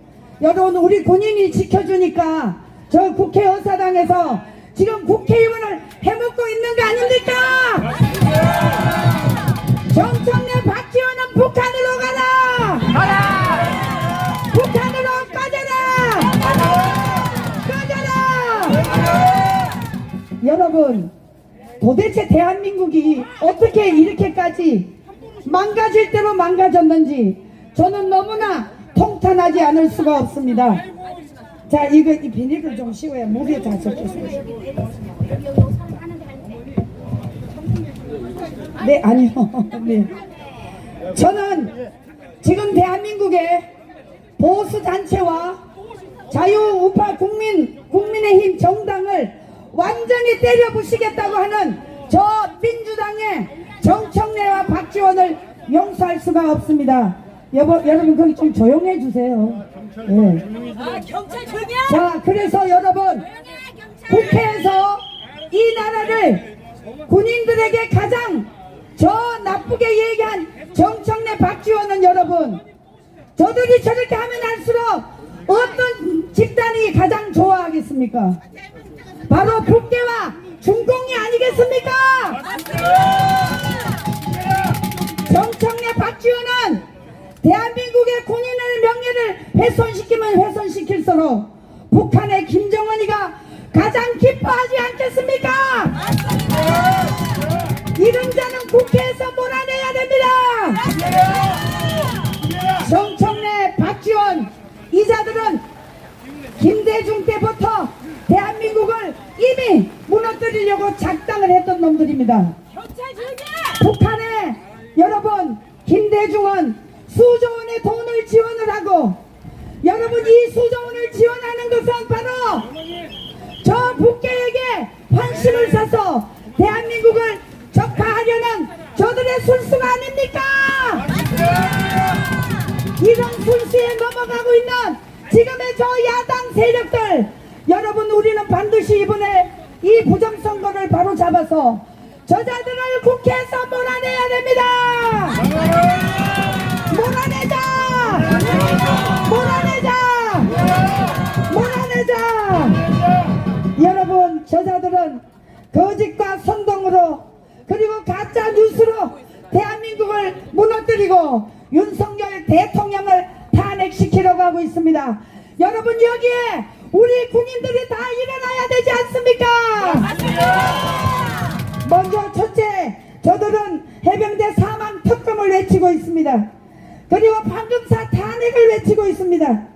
여러분 우리 군인이 지켜주니까 저 국회의사당에서 지금 국회의원을 해먹고 있는 거 아닙니까? 정청래, 박지원은 북한으로 가라! 북한으로 꺼져라! 여러분 도대체 대한민국이 어떻게 이렇게까지 망가질 대로 망가졌는지 저는 너무나 통탄하지 않을 수가 없습니다. 자, 이 비닐을 좀 씌워야 목에 다 젖겠어요. 네, 아니요. 네. 저는 지금 대한민국의 보수단체와 자유우파 국민의힘 정당을 완전히 때려부시겠다고 하는 저 민주당의 정청래와 박지원을 용서할 수가 없습니다. 여러분 거기 좀 조용해 주세요. 네. 아, 경찰 조용해! 자, 그래서 여러분 국회에서 이 나라를 군인들에게 가장 저 나쁘게 얘기한 정청래, 박지원은 여러분 저들이 저렇게 하면 할수록 어떤 집단이 가장 좋아하겠습니까? 바로 북계와 중공이 아니겠습니까? 정청래 박지원은 대한민국의 군인의 명예를 훼손시키면 훼손시킬수록 북한의 김정은이가 가장 기뻐하지 않겠습니까? 이런 자는 국회에서 몰아내야 됩니다. 정청래, 박지원 이 자들은 김대중 때부터 대한민국을 이미 무너뜨리려고 작당을 했던 놈들입니다. 북한에 여러분 김대중은 수조 원의 돈을 지원을 하고 여러분 이 수조 원을 지원하는 것은 바로 저 북계에게 환심을 사서 대한민국을 적화하려는 저들의 술수가 아닙니까? 이런 술수에 넘어가고 있는 지금의 저 야당 세력들 여러분 우리는 반드시 이번에 이 부정선거를 바로 잡아서 저자들을 국회에서 몰아내야 됩니다. 몰아내자! 몰아내자! 몰아내자! 여러분 저자들은 거짓과 선동으로 그리고 가짜 뉴스로 대한민국을 무너뜨리고 윤석열 대통령을 탄핵시키려고 하고 있습니다. 여러분 여기에 우리 군인들이 다 일어나야 되지 않습니까? 먼저 첫째, 저들은 해병대 사망 특검을 외치고 있습니다. 그리고 방금사 탄핵을 외치고 있습니다.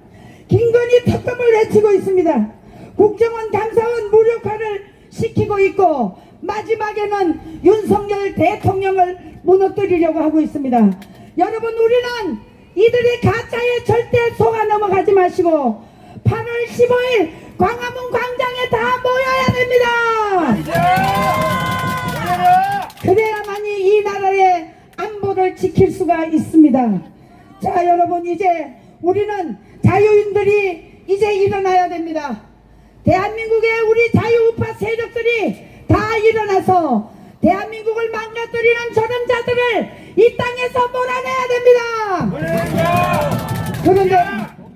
김건희 특검을 외치고 있습니다. 국정원 감사원 무력화를 시키고 있고 마지막에는 윤석열 대통령을 무너뜨리려고 하고 있습니다. 여러분 우리는 이들이 가짜에 절대 속아 넘어가지 마시고 8월 15일 광화문 광장에 다 모여야 됩니다. 그래야만이 이 나라의 안보를 지킬 수가 있습니다. 자 여러분 이제 우리는 자유인들이 이제 일어나야 됩니다. 대한민국의 우리 자유우파 세력들이 다 일어나서 대한민국을 망가뜨리는 저런 자들을 이 땅에서 몰아내야 됩니다.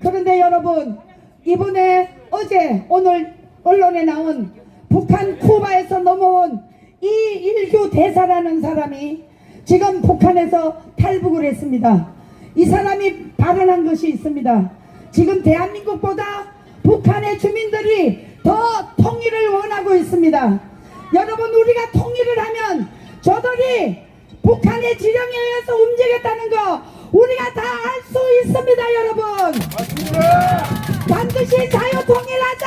그런데 여러분 이번에 어제 오늘 언론에 나온 북한 쿠바에서 넘어온 이 일규 대사라는 사람이 지금 북한에서 탈북을 했습니다. 이 사람이 발언한 것이 있습니다. 지금 대한민국보다 북한의 주민들이 더 통일을 원하고 있습니다. 여러분 우리가 통일을 하면 저들이 북한의 지령에 의해서 움직였다는 거 우리가 다 알 수 있습니다. 여러분 반드시 자유통일하자.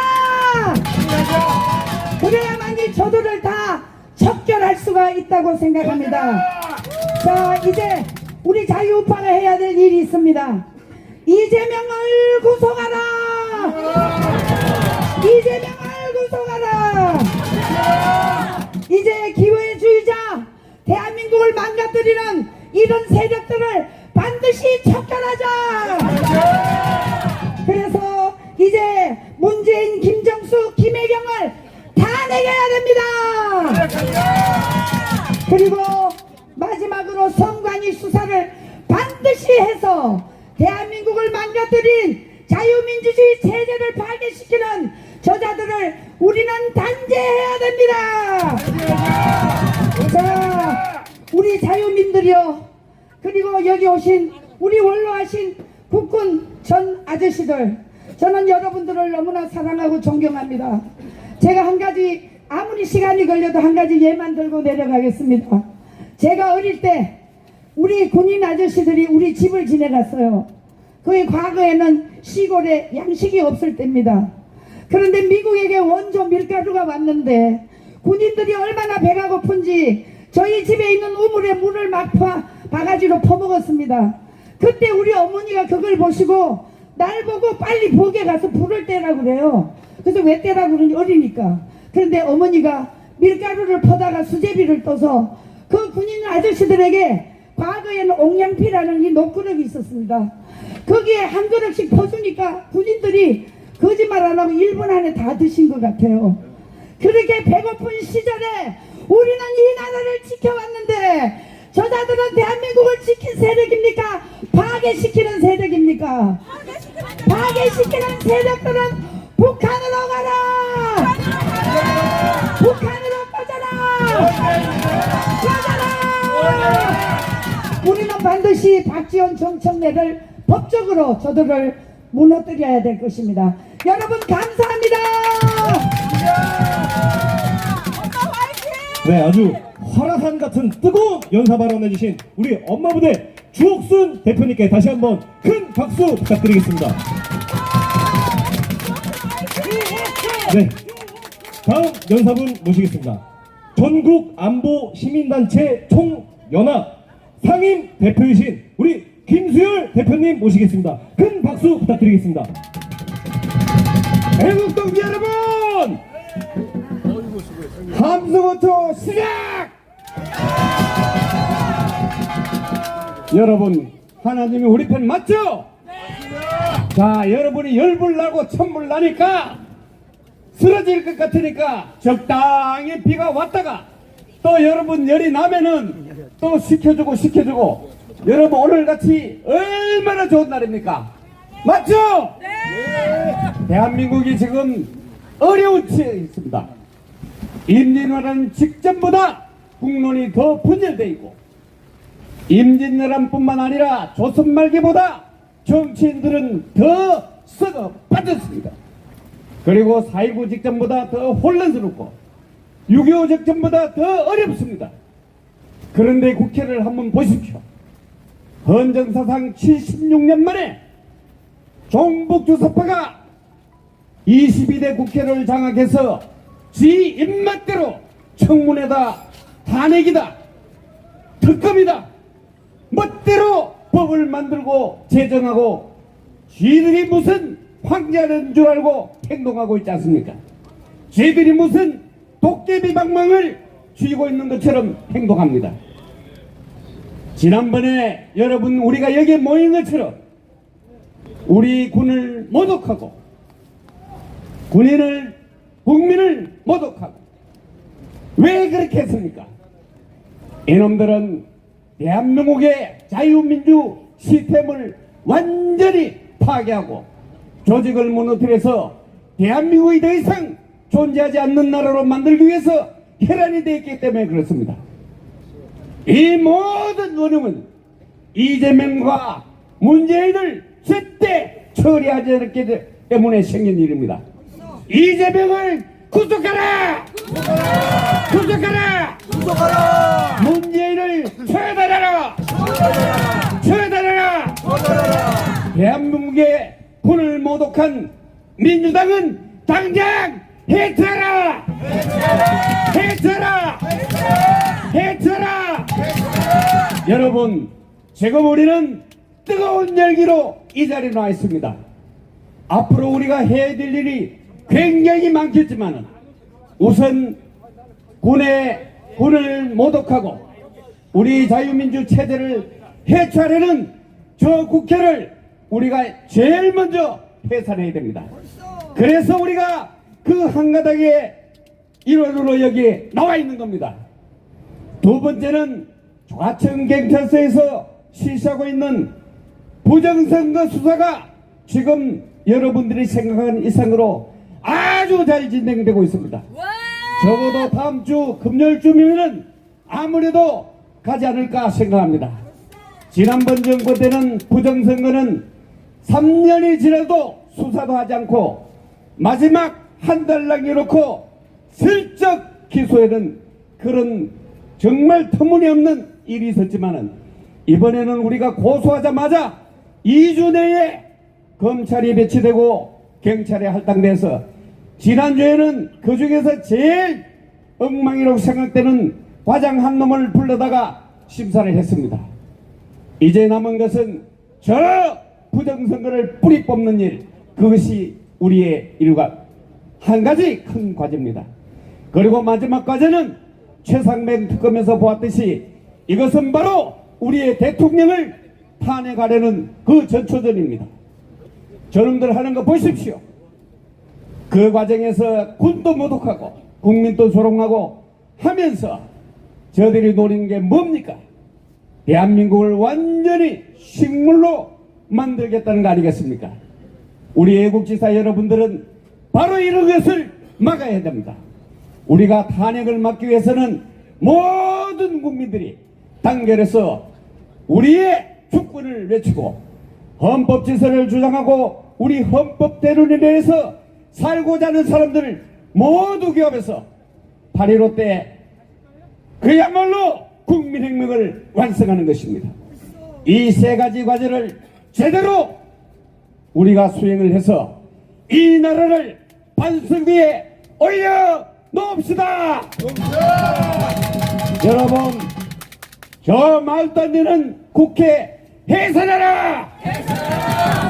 그래야만이 저들을 다 척결할 수가 있다고 생각합니다. 자 이제 우리 자유우파가 해야 될 일이 있습니다. 이재명을 구속하라. 이재명을 구속하라. 이제 기회주의자 대한민국을 망가뜨리는 이런 세력들을 반드시 척결하자. 그래서 이제 문재인, 김정수, 김혜경을 탄핵해야 됩니다. 그리고 마지막으로 선관위 수사를 반드시 해서 대한민국을 망가뜨린 자유민주주의 체제를 파괴시키는 저자들을 우리는 단죄해야 됩니다. 자, 우리 자유민들이요. 그리고 여기 오신 우리 원로하신 국군 전 아저씨들, 저는 여러분들을 너무나 사랑하고 존경합니다. 제가 한 가지 아무리 시간이 걸려도 한 가지 예만 들고 내려가겠습니다. 제가 어릴 때 우리 군인 아저씨들이 우리 집을 지내갔어요. 그게 과거에는 시골에 양식이 없을 때입니다. 그런데 미국에게 원조 밀가루가 왔는데 군인들이 얼마나 배가 고픈지 저희 집에 있는 우물에 물을 막 바가지로 퍼먹었습니다. 그때 우리 어머니가 그걸 보시고 날 보고 빨리 부엌에 가서 불을 떼라고 그래요. 그래서 왜 떼라고 그러니 어리니까. 그런데 어머니가 밀가루를 퍼다가 수제비를 떠서 그 군인 아저씨들에게 과거에는 옥량피라는 이 녹그릇이 있었습니다. 거기에 한 그릇씩 퍼주니까 군인들이 거짓말 안 하고 1분 안에 다 드신 것 같아요. 그렇게 배고픈 시절에 우리는 이 나라를 지켜왔는데 저자들은 대한민국을 지킨 세력입니까? 파괴시키는 세력입니까? 파괴시키는 세력들은 북한으로 가라! 북한으로 꺼져라! 꺼져라! 우리는 반드시 박지원 정청래를 법적으로 저들을 무너뜨려야 될 것입니다. 여러분 감사합니다. 네, 아주 화라산 같은 뜨거운 연사 발언해주신 우리 엄마부대 주옥순 대표님께 다시 한번 큰 박수 부탁드리겠습니다. 네, 다음 연사분 모시겠습니다. 전국 안보 시민단체 총연합 상임 대표이신 우리 김수열 대표님 모시겠습니다. 큰 박수 부탁드리겠습니다. 애국동지 여러분, 함성호초 시작! 여러분, 하나님이 우리 편 맞죠? 자, 여러분이 열불 나고 천불 나니까 쓰러질 것 같으니까 적당히 비가 왔다가 또 여러분 열이 나면은 또 식혀주고 여러분 오늘같이 얼마나 좋은 날입니까? 맞죠? 대한민국이 지금 어려운 치에 있습니다. 임진왜란 직전보다 국론이 더 분열되어 있고 임진왜란뿐만 아니라 조선 말기보다 정치인들은 더 썩어 빠졌습니다. 그리고 4.19 직전보다 더 혼란스럽고 6.25 직전보다 더 어렵습니다. 그런데 국회를 한번 보십시오. 헌정사상 76년 만에 종북주사파가 22대 국회를 장악해서 지 입맛대로 청문회다, 탄핵이다, 특검이다, 멋대로 법을 만들고 제정하고 쥐들이 무슨 황제라는 줄 알고 행동하고 있지 않습니까? 쥐들이 무슨 도깨비 방망을 쥐고 있는 것처럼 행동합니다. 지난번에 여러분 우리가 여기에 모인 것처럼 우리 군을 모독하고 국민을 모독하고 왜 그렇게 했습니까? 이놈들은 대한민국의 자유민주 시스템을 완전히 파괴하고 조직을 무너뜨려서 대한민국이 더 이상 존재하지 않는 나라로 만들기 위해서 혈안이 되어 있기 때문에 그렇습니다. 이 모든 원흉은 이재명과 문재인을 절대 처리하지 않기 때문에 생긴 일입니다. 이재명을 구속하라! 구속하라! 문재인을 처단하라! 처단하라! 대한민국의 군을 모독한 민주당은 당장 해체하라! 해체하라! 해체하라! 여러분, 지금 우리는 뜨거운 열기로 이 자리에 나와 있습니다. 앞으로 우리가 해야 될 일이 굉장히 많겠지만 우선 군을 모독하고 우리 자유민주 체제를 해체하려는 저 국회를 우리가 제일 먼저 해산해야 됩니다. 그래서 우리가 그 한가닥에 일원으로 여기 나와 있는 겁니다. 두 번째는 좌천경찰서에서 실시하고 있는 부정선거 수사가 지금 여러분들이 생각하는 이상으로 아주 잘 진행되고 있습니다. 적어도 다음 주 금요일쯤이면 아무래도 가지 않을까 생각합니다. 지난번 정부 때는 부정선거는 3년이 지나도 수사도 하지 않고 마지막 한 달 남겨놓고 슬쩍 기소하는 그런 정말 터무니없는 일이 있었지만은 이번에는 우리가 고소하자마자 2주 내에 검찰이 배치되고 경찰에 할당돼서 지난주에는 그 중에서 제일 엉망이라고 생각되는 과장 한 놈을 불러다가 심사를 했습니다. 이제 남은 것은 저 부정선거를 뿌리 뽑는 일, 그것이 우리의 일과 한 가지 큰 과제입니다. 그리고 마지막 과제는 최상병 특검에서 보았듯이 이것은 바로 우리의 대통령을 탄핵하려는 그 전초전입니다. 저놈들 하는 거 보십시오. 그 과정에서 군도 모독하고 국민도 조롱하고 하면서 저들이 노리는 게 뭡니까? 대한민국을 완전히 식물로 만들겠다는 거 아니겠습니까? 우리 애국지사 여러분들은 바로 이런 것을 막아야 됩니다. 우리가 탄핵을 막기 위해서는 모든 국민들이 단결해서 우리의 주권을 외치고 헌법 질서를 주장하고 우리 헌법대로를 내서 살고자 하는 사람들을 모두 기업해서 8.15 때 그야말로 국민혁명을 완성하는 것입니다. 이 세 가지 과제를 제대로 우리가 수행을 해서 이 나라를 반석 위에 올려 놓읍시다. 여러분, 저 말도 안 되는 국회 해산하라!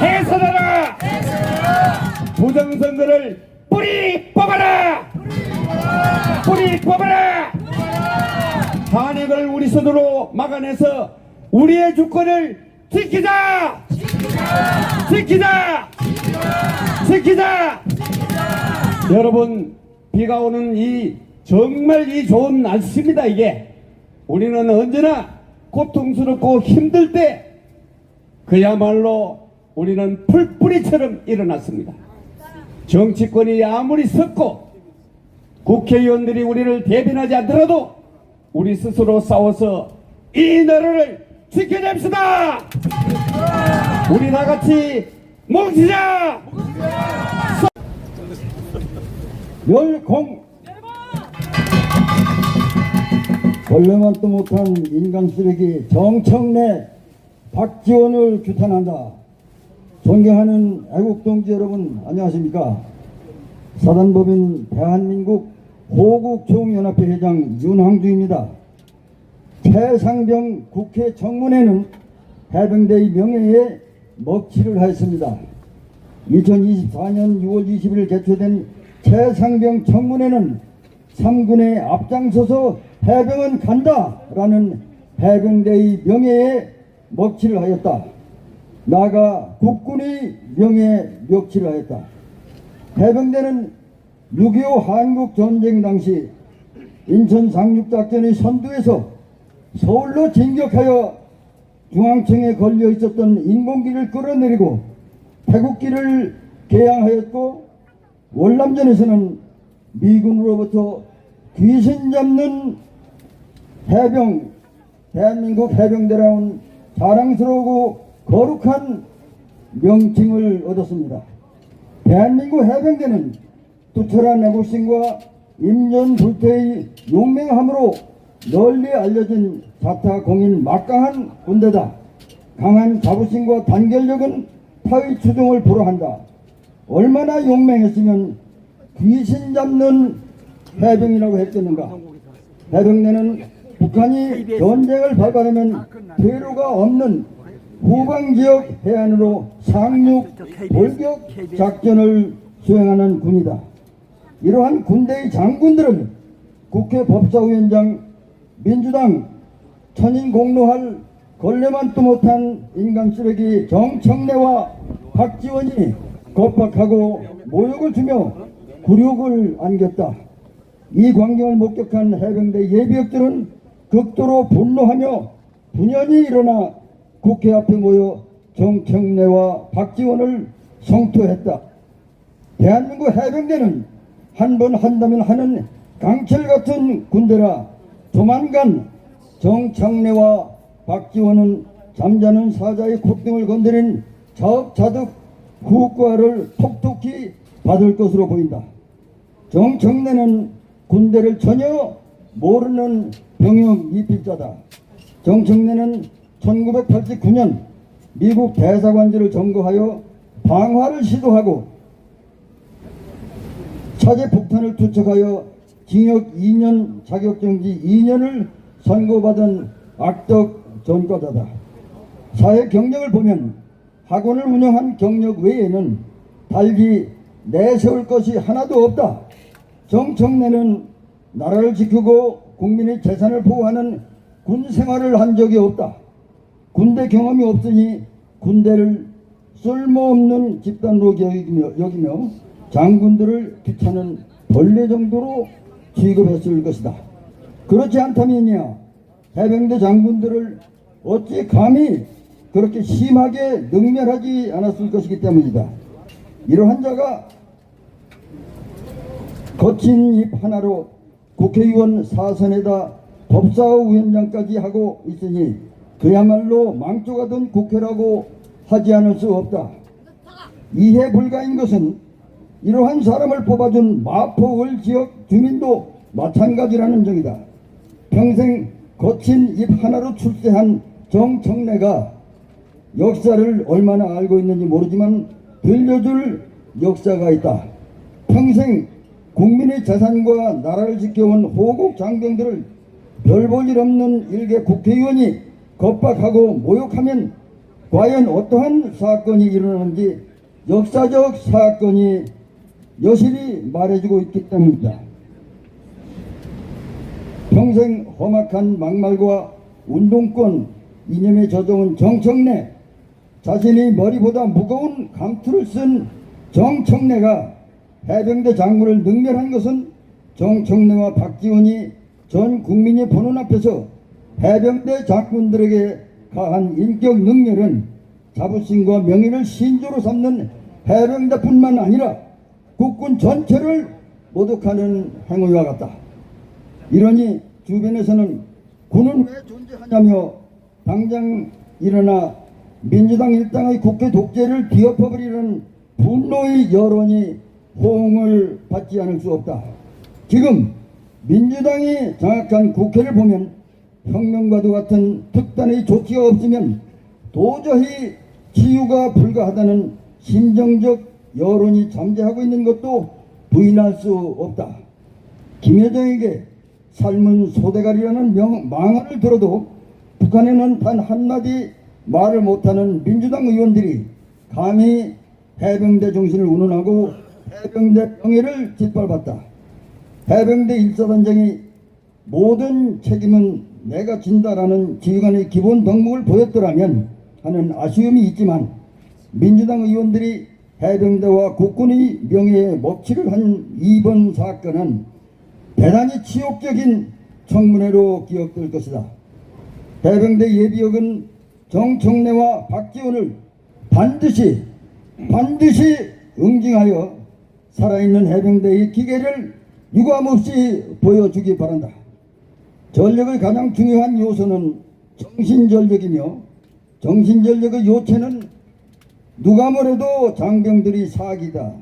해산하라! 부정선거를 뿌리 뽑아라! 뿌리 뽑아라! 탄핵을 우리 손으로 막아내서 우리의 주권을 지키자! 지키자! 지키자! 여러분, 비가 오는 정말 이 좋은 날씨입니다. 이게 우리는 언제나 고통스럽고 힘들 때 그야말로 우리는 풀뿌리처럼 일어났습니다. 정치권이 아무리 섰고 국회의원들이 우리를 대변하지 않더라도 우리 스스로 싸워서 이 나라를 지켜냅시다. 우리 다 같이 뭉치자. 열공 원래만도 못한 인간 쓰레기 정청래 박지원을 규탄한다. 존경하는 애국동지 여러분, 안녕하십니까? 사단법인 대한민국 호국총연합회 회장 윤항주입니다. 최상병 국회 청문회는 해병대의 명예에 먹칠을 하였습니다. 2024년 6월 20일 개최된 최상병 청문회는 3군에 앞장서서 해병은 간다라는 해병대의 명예에 먹칠을 하였다. 나아가 국군의 명예에 먹칠을 하였다. 해병대는 6.25 한국전쟁 당시 인천 상륙작전의 선두에서 서울로 진격하여 중앙청에 걸려 있었던 인공기를 끌어내리고 태국기를 개항하였고, 월남전에서는 미군으로부터 귀신 잡는 해병, 대한민국 해병대라는 자랑스러우고 거룩한 명칭을 얻었습니다. 대한민국 해병대는 투철한 애국심과 임전불태의 용맹함으로 널리 알려진 자타공인 막강한 군대다. 강한 자부심과 단결력은 타의 추종을 불허한다. 얼마나 용맹했으면 귀신 잡는 해병이라고 했겠는가. 해병대는 북한이 전쟁을 발발하면 퇴로가 없는 후방지역 해안으로 상륙 돌격 작전을 수행하는 군이다. 이러한 군대의 장군들은 국회 법사위원장, 민주당 천인공노할 걸레만도 못한 인간 쓰레기 정청래와 박지원이 겁박하고 모욕을 주며 굴욕을 안겼다. 이 광경을 목격한 해병대 예비역들은 극도로 분노하며 분연히 일어나 국회 앞에 모여 정청래와 박지원을 성토했다. 대한민국 해병대는 한 번 한다면 하는 강철 같은 군대라 조만간 정청래와 박지원은 잠자는 사자의 콧등을 건드린 자업자득 후과를 톡톡히 받을 것으로 보인다. 정청래는 군대를 전혀 모르는 병역 미필자다. 정청래는 1989년 미국 대사관지를 점거하여 방화를 시도하고 차제 폭탄을 투척하여 징역 2년 자격정지 2년을 선고받은 악덕 전과자다. 사회 경력을 보면 학원을 운영한 경력 외에는 달리 내세울 것이 하나도 없다. 정청래는 나라를 지키고 국민의 재산을 보호하는 군 생활을 한 적이 없다. 군대 경험이 없으니 군대를 쓸모없는 집단으로 여기며 장군들을 귀찮은 벌레 정도로 취급했을 것이다. 그렇지 않다면야 해병대 장군들을 어찌 감히 그렇게 심하게 능멸하지 않았을 것이기 때문이다. 이러한 자가 거친 입 하나로 국회의원 사선에다 법사위원장까지 하고 있으니 그야말로 망조가 된 국회라고 하지 않을 수 없다. 이해 불가인 것은 이러한 사람을 뽑아준 마포을 지역 주민도 마찬가지라는 점이다. 평생 거친 입 하나로 출세한 정청래가 역사를 얼마나 알고 있는지 모르지만 들려줄 역사가 있다. 평생 국민의 재산과 나라를 지켜온 호국 장병들을 별 볼 일 없는 일개 국회의원이 겁박하고 모욕하면 과연 어떠한 사건이 일어나는지 역사적 사건이 여실히 말해주고 있기 때문이다. 평생 험악한 막말과 운동권 이념에 젖어온 정청래, 자신이 머리보다 무거운 감투를 쓴 정청래가 해병대 장군을 능멸한 것은 정청래와 박지원이 전 국민이 보는 앞에서 해병대 장군들에게 가한 인격 능멸은 자부심과 명예를 신조로 삼는 해병대뿐만 아니라 국군 전체를 모독하는 행위와 같다. 이러니 주변에서는 군은 왜 존재하냐며 당장 일어나 민주당 일당의 국회 독재를 뒤엎어버리는 분노의 여론이 호응을 받지 않을 수 없다. 지금 민주당이 장악한 국회를 보면 혁명과도 같은 특단의 조치가 없으면 도저히 치유가 불가하다는 심정적 여론이 잠재하고 있는 것도 부인할 수 없다. 김여정에게 삶은 소대가리라는 망언을 들어도 북한에는 단 한마디 말을 못하는 민주당 의원들이 감히 해병대 정신을 운운하고 해병대 명예를 짓밟았다. 해병대 일사단장이 모든 책임은 내가 진다라는 지휘관의 기본 덕목을 보였더라면 하는 아쉬움이 있지만 민주당 의원들이 해병대와 국군의 명예에 먹칠을 한 이번 사건은 대단히 치욕적인 청문회로 기억될 것이다. 해병대 예비역은 정청래와 박지원을 반드시 응징하여 살아있는 해병대의 기계를 유감없이 보여주기 바란다. 전력의 가장 중요한 요소는 정신전력이며 정신전력의 요체는 누가 뭐래도 장병들이 사기다.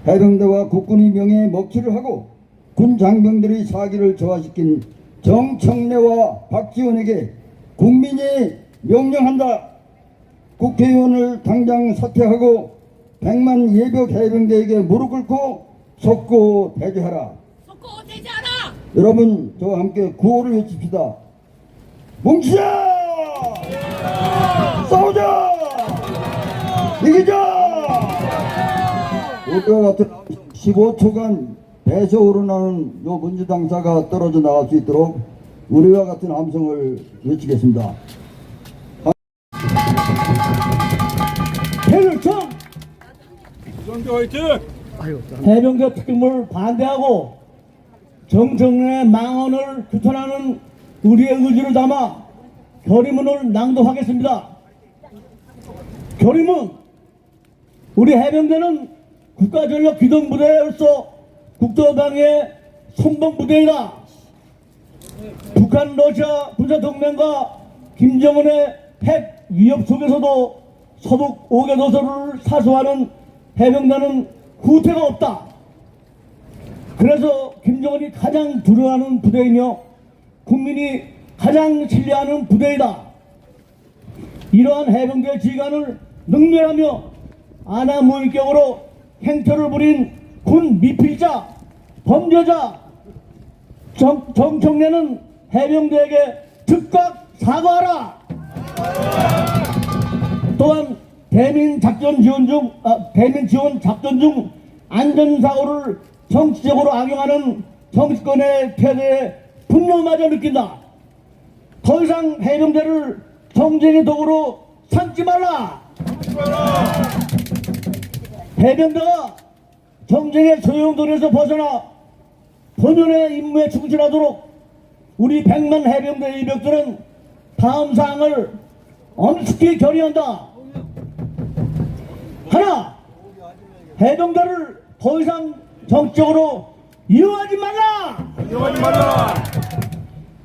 해병대와 국군의 명예에 먹칠을 하고 군 장병들의 사기를 저하시킨 정청래와 박지원에게 국민이 명령한다. 국회의원을 당장 사퇴하고 100만 예비역 해병대에게 무릎 꿇고 속고 대죄하라. 속고 대죄하라. 여러분 저와 함께 구호를 외칩시다. 뭉치자! 싸우자! 이기자! 우리와 같은 15초간 배서 우러나는 요 민주당사가 떨어져 나갈 수 있도록 우리와 같은 함성을 외치겠습니다. 해병청 해병대 특임을 반대하고 정청래 망언을 규탄하는 우리의 의지를 담아 결의문을 낭독하겠습니다. 결의문. 우리 해병대는 국가전력 기동부대로서 국토방위의 선봉부대이다. 북한 러시아 군사동맹과 김정은의 핵 위협 속에서도 서북 5개 도서를 사수하는 해병대는 후퇴가 없다. 그래서 김정은이 가장 두려워하는 부대이며 국민이 가장 신뢰하는 부대이다. 이러한 해병대 지휘관을 능멸하며 아나무인격으로 행태를 부린 군 미필자, 범죄자 정청래는 해병대에게 즉각 사과하라. 또한 대민 지원 작전 중 안전사고를 정치적으로 악용하는 정치권의 태도에 분노마저 느낀다. 더 이상 해병대를 정쟁의 도구로 삼지 말라. 해병대가 정쟁의 소용돌이에서 벗어나 본연의 임무에 충실하도록 우리 100만 해병대 일병들은 다음 사항을 엄숙히 결의한다. 하나, 해병대를 더 이상 정적으로 이용하지 말라.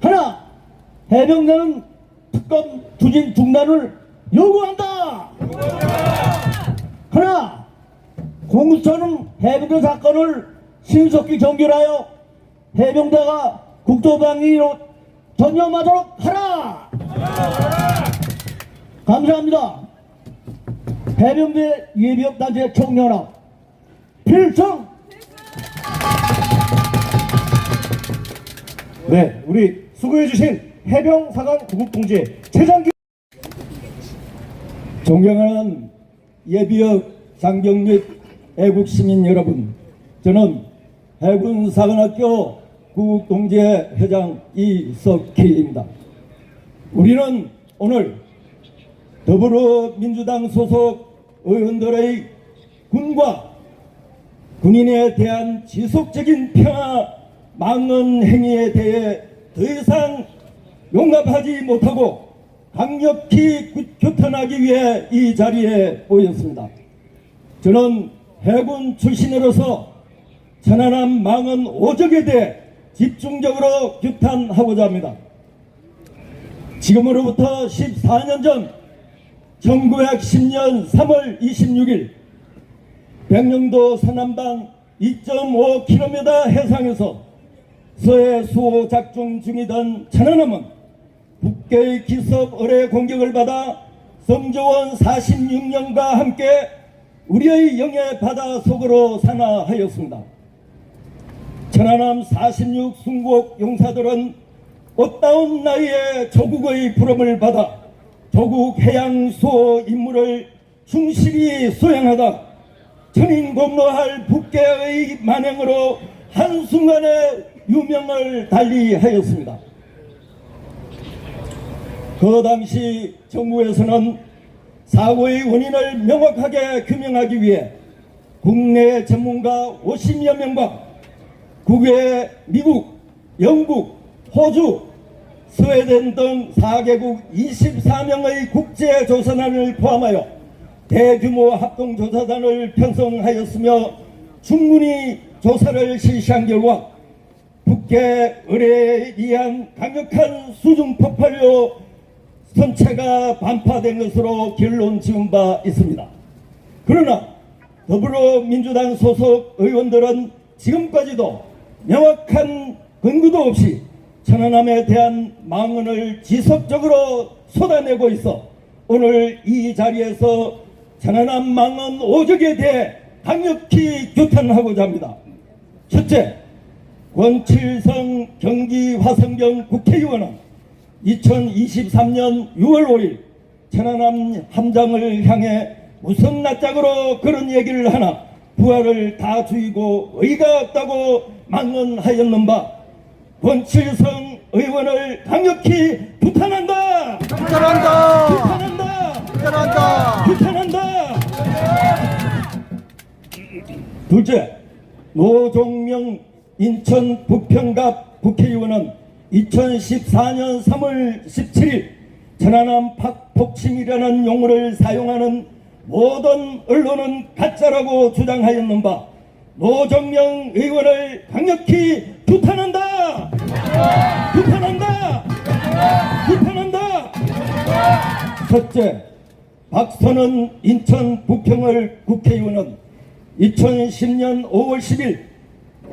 하나, 해병대는 특검 추진 중단을 요구한다. 하나, 공수처는 해병대 사건을 신속히 종결하여 해병대가 국토방위로 전념하도록 하라. 감사합니다. 해병대 예비역단체 총연합 필성. 네, 우리 수고해주신 해병사관 구급공제 최장기. 존경하는 예비역 장병 및 애국시민 여러분, 저는 해군사관학교 구급동제 회장 이석희입니다. 우리는 오늘 더불어민주당 소속 의원들의 군과 군인에 대한 지속적인 평화 망언 행위에 대해 더 이상 용납하지 못하고 강력히 규탄하기 위해 이 자리에 모였습니다. 저는 해군 출신으로서 천안함 망언 오적에 대해 집중적으로 규탄하고자 합니다. 지금으로부터 14년 전 1910년 3월 26일 백령도 서남방 2.5km 해상에서 서해 수호 작전 중이던 천안함은 북괴의 기습 어뢰 공격을 받아 성조원 46년과 함께 우리의 영해 바다 속으로 산하하였습니다. 천안함 46 순국 용사들은 꽃다운 나이에 조국의 부름을 받아 조국 해양 수호 임무를 충실히 수행하다 천인공로할 북괴의 만행으로 한순간에 유명을 달리하였습니다. 그 당시 정부에서는 사고의 원인을 명확하게 규명하기 위해 국내 전문가 50여 명과 국외 미국, 영국, 호주, 스웨덴 등 4개국 24명의 국제조사단을 포함하여 대규모 합동조사단을 편성하였으며 충분히 조사를 실시한 결과 북괴 의뢰에 의한 강력한 수중 폭발로 선체가 반파된 것으로 결론 지은 바 있습니다. 그러나 더불어민주당 소속 의원들은 지금까지도 명확한 근거도 없이 천안함에 대한 망언을 지속적으로 쏟아내고 있어 오늘 이 자리에서 천안함 망언 오적에 대해 강력히 규탄하고자 합니다. 첫째, 권칠성 경기 화성경 국회의원은 2023년 6월 5일 천안함 함장을 향해 무슨 낯짝으로 그런 얘기를 하나 부하를 다 죽이고 의가 없다고 망언하였는 바 권칠성 의원을 강력히 규탄한다. 규탄한다. 둘째, 노종명 인천 부평갑 국회의원은 2014년 3월 17일 천안함 폭침이라는 용어를 사용하는 모든 언론은 가짜라고 주장하였는 바 노정명 의원을 강력히 규탄한다. 셋째, 박선은 인천 부평을 국회의원은 2010년 5월 10일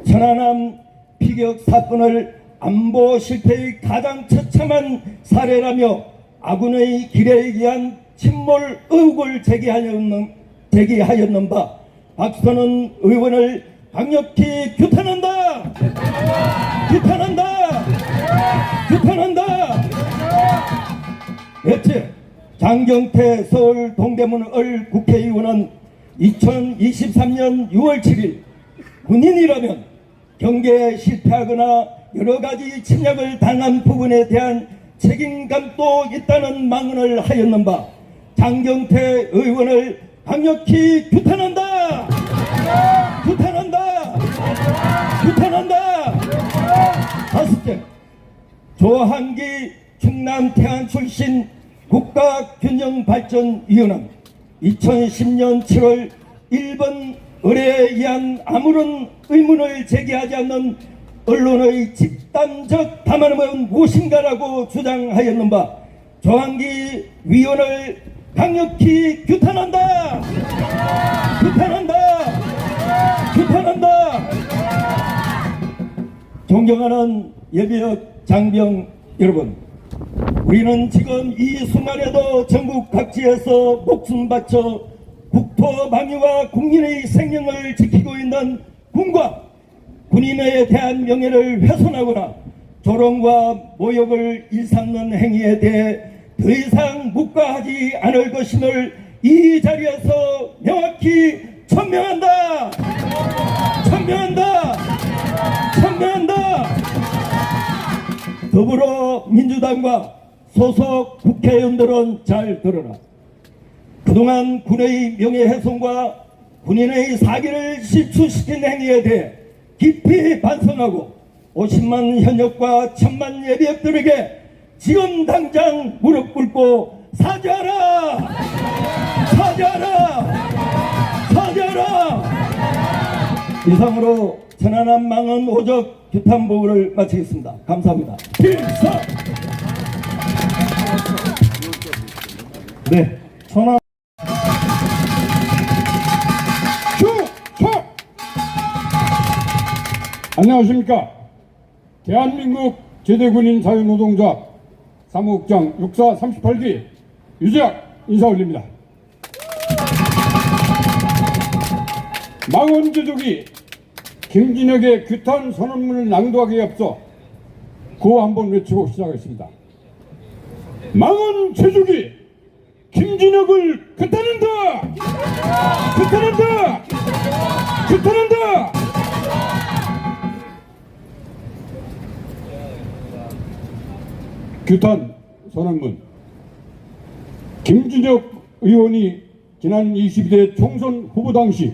천안함 피격 사건을 안보 실패의 가장 처참한 사례라며 아군의 길에 의한 침몰 의혹을 제기하였는 바 박선은 의원을 강력히 규탄한다. 넷째, 장경태 서울 동대문을 국회의원은 2023년 6월 7일 군인이라면 경계에 실패하거나 여러가지 침략을 당한 부분에 대한 책임감도 있다는 망언을 하였는 바 장경태 의원을 강력히 규탄한다. 다섯째, 조한기 충남 태안 출신 국가균형발전위원은 2010년 7월 1번 의뢰에 의한 아무런 의문을 제기하지 않는 언론의 집단적 담화는 무엇인가라고 주장하였는 바 조항기 위원을 강력히 규탄한다. 존경하는 예비역 장병 여러분, 우리는 지금 이 순간에도 전국 각지에서 목숨 바쳐 국토 망유와 국민의 생명을 지키고 있는 군과 군인에 대한 명예를 훼손하거나 조롱과 모욕을 일삼는 행위에 대해 더 이상 묵과하지 않을 것임을 이 자리에서 명확히 천명한다. 더불어민주당과 소속 국회의원들은 잘 들어라. 그동안 군의 명예훼손과 군인의 사기를 실추시킨 행위에 대해 깊이 반성하고 50만 현역과 1000만 예비역들에게 지금 당장 무릎 꿇고 사죄하라! 이상으로 천안함 망언 오적 규탄 보고를 마치겠습니다. 감사합니다. 필사! 네, 천안 안녕하십니까. 대한민국 제대군인 자유노동조합 사무국장 육사 38기 유재학 인사 올립니다. 망원 제독이 김진혁의 규탄 선언문을 낭독하기에 앞서 구호 한번 외치고 시작하겠습니다. 망원 제독이 김진혁을 규탄한다! 규탄 선언문. 김진혁 의원이 지난 22대 총선 후보 당시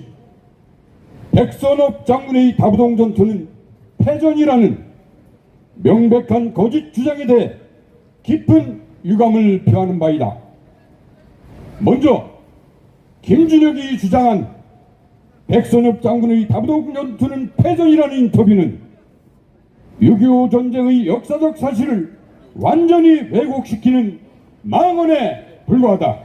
백선엽 장군의 다부동 전투는 패전이라는 명백한 거짓 주장에 대해 깊은 유감을 표하는 바이다. 먼저 김진혁이 주장한 백선엽 장군의 다부동 전투는 패전이라는 인터뷰는 6.25 전쟁의 역사적 사실을 완전히 왜곡시키는 망언에 불과하다.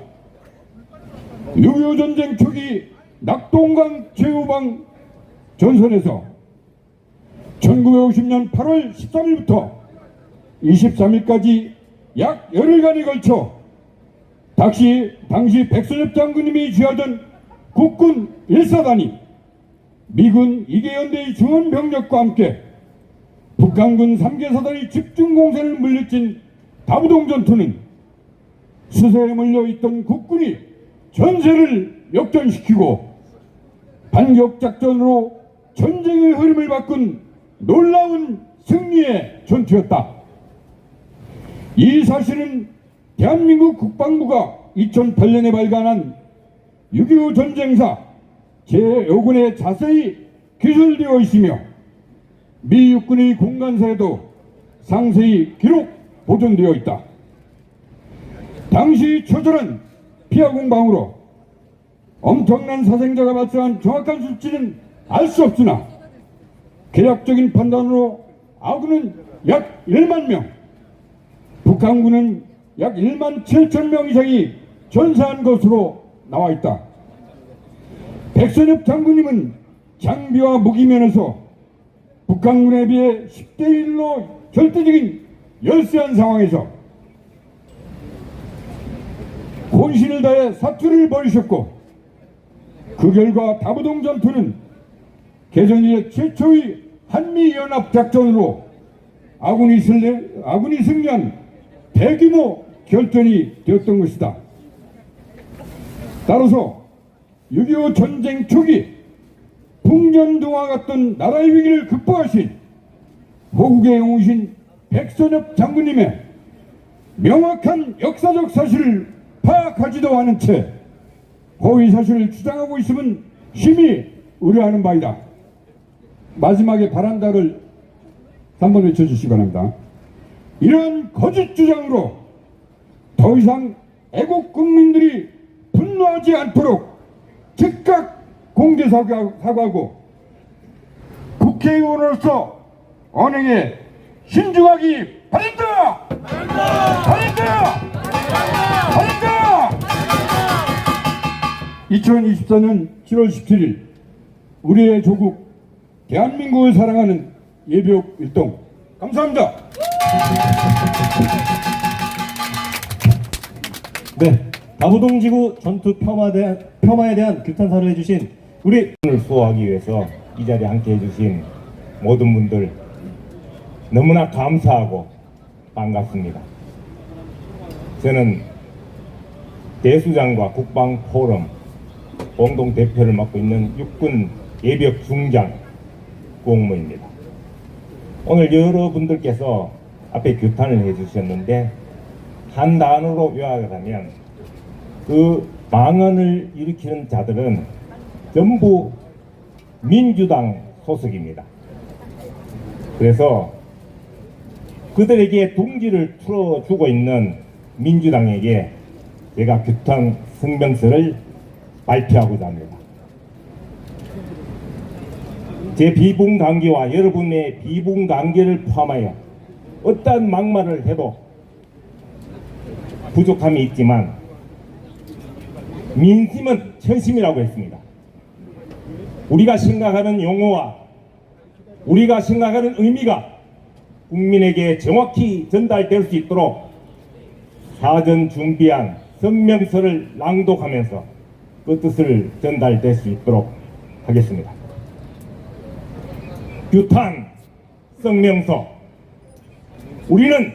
6.25 전쟁 초기 낙동강 최후방 전선에서 1950년 8월 13일부터 23일까지 약 열흘간에 걸쳐 당시 백선엽 장군님이 주하던 국군 1사단이 미군 2개 연대의 중원 병력과 함께 북한군 3개 사단의 집중 공세를 물리친 다부동 전투는 수세에 몰려있던 국군이 전세를 역전시키고 반격작전으로 전쟁의 흐름을 바꾼 놀라운 승리의 전투였다. 이 사실은 대한민국 국방부가 2008년에 발간한 6.25 전쟁사 제5군에 자세히 기술되어 있으며 미 육군의 공간사에도 상세히 기록 보존되어 있다. 당시 처절한 피하 공방으로 엄청난 사생자가 발생한 정확한 수치는 알 수 없으나 개략적인 판단으로 아군은 약 1만 명, 북한군은 약 1만 7천 명 이상이 전사한 것으로 나와 있다. 백선엽 장군님은 장비와 무기 면에서 북한군에 비해 10대 1로 절대적인 열세한 상황에서 혼신을 다해 사투를 벌이셨고 그 결과 다부동 전투는 개전 이래 최초의 한미연합작전으로 아군이 승리한 대규모 결전이 되었던 것이다. 따라서 6.25 전쟁 초기 풍전등화 같던 나라의 위기를 극복하신 호국의 영웅이신 백선엽 장군님의 명확한 역사적 사실을 파악하지도 않은 채 허위 사실을 주장하고 있음은 심히 우려하는 바이다. 마지막에 바란다를 한번 외쳐주시기 바랍니다. 이런 거짓 주장으로 더 이상 애국 국민들이 분노하지 않도록 즉각 공개 사과하고 국회의원으로서 언행에 신중하기 바란다! 바란다! 바란다! 2024년 7월 17일 우리의 조국 대한민국을 사랑하는 예비역 일동 감사합니다. 네, 다부동지구 전투 폄하에 대한 규탄사를 해주신 우리 을 수호하기 위해서 이 자리에 함께 해주신 모든 분들 너무나 감사하고 반갑습니다. 저는 대수장과 국방포럼 공동대표를 맡고 있는 육군 예비역 중장 공무입니다. 오늘 여러분들께서 앞에 규탄을 해주셨는데 한 단어로 요약을 하면 그 망언을 일으키는 자들은 전부 민주당 소속입니다. 그래서 그들에게 둥지를 틀어주고 있는 민주당에게 제가 규탄 성명서를 발표하고자 합니다. 제 비분관계와 여러분의 비분관계를 포함하여 어떠한 막말을 해도 부족함이 있지만 민심은 천심이라고 했습니다. 우리가 생각하는 용어와 우리가 생각하는 의미가 국민에게 정확히 전달될 수 있도록 사전 준비한 성명서를 낭독하면서 그 뜻을 전달될 수 있도록 하겠습니다. 규탄 성명서. 우리는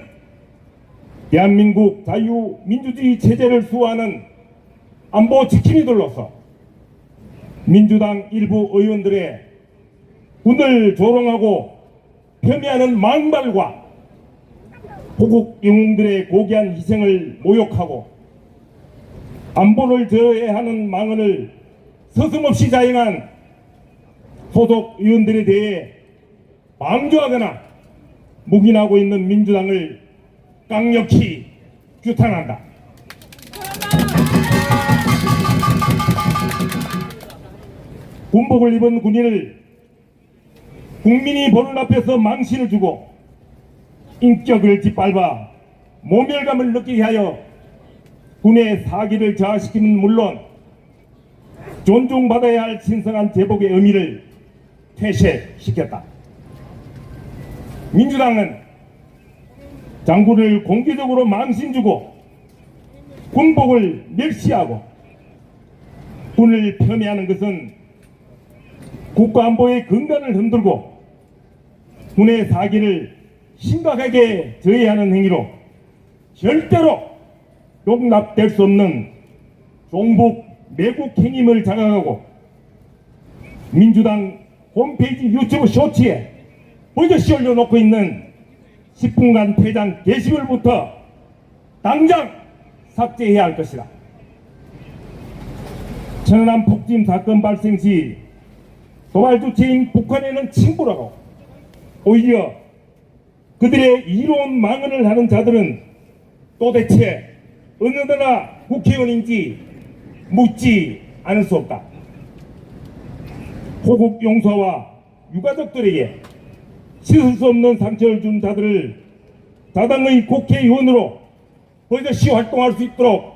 대한민국 자유민주주의 체제를 수호하는 안보 지킴이들로서 민주당 일부 의원들의 군을 조롱하고 폄훼하는 막말과 호국 영웅들의 고귀한 희생을 모욕하고 안보를 저해하는 망언을 서슴없이 자행한 소속 의원들에 대해 방조하거나 묵인하고 있는 민주당을 강력히 규탄한다. 군복을 입은 군인을 국민이 보는 앞에서 망신을 주고 인격을 짓밟아 모멸감을 느끼게 하여 군의 사기를 저하시키는 물론 존중받아야 할 신성한 제복의 의미를 퇴색시켰다. 민주당은 장군을 공개적으로 망신 주고 군복을 멸시하고 군을 폄훼하는 것은 국가안보의 근간을 흔들고 군의 사기를 심각하게 저해하는 행위로 절대로 용납될 수 없는 종북 매국 행위를 자각하고 민주당 홈페이지 유튜브 쇼츠에 버젓이 올려놓고 있는 10분간 퇴장 게시글부터 당장 삭제해야 할 것이다. 천안함 폭침 사건 발생 시 도발 주체인 북한에는 친구라고 오히려 그들의 이로운 망언을 하는 자들은 도대체 어느 나라 국회의원인지 묻지 않을 수 없다. 호국 용사와 유가족들에게 씻을 수 없는 상처를 준 자들을 자당의 국회의원으로 버젓이 활동할 수 있도록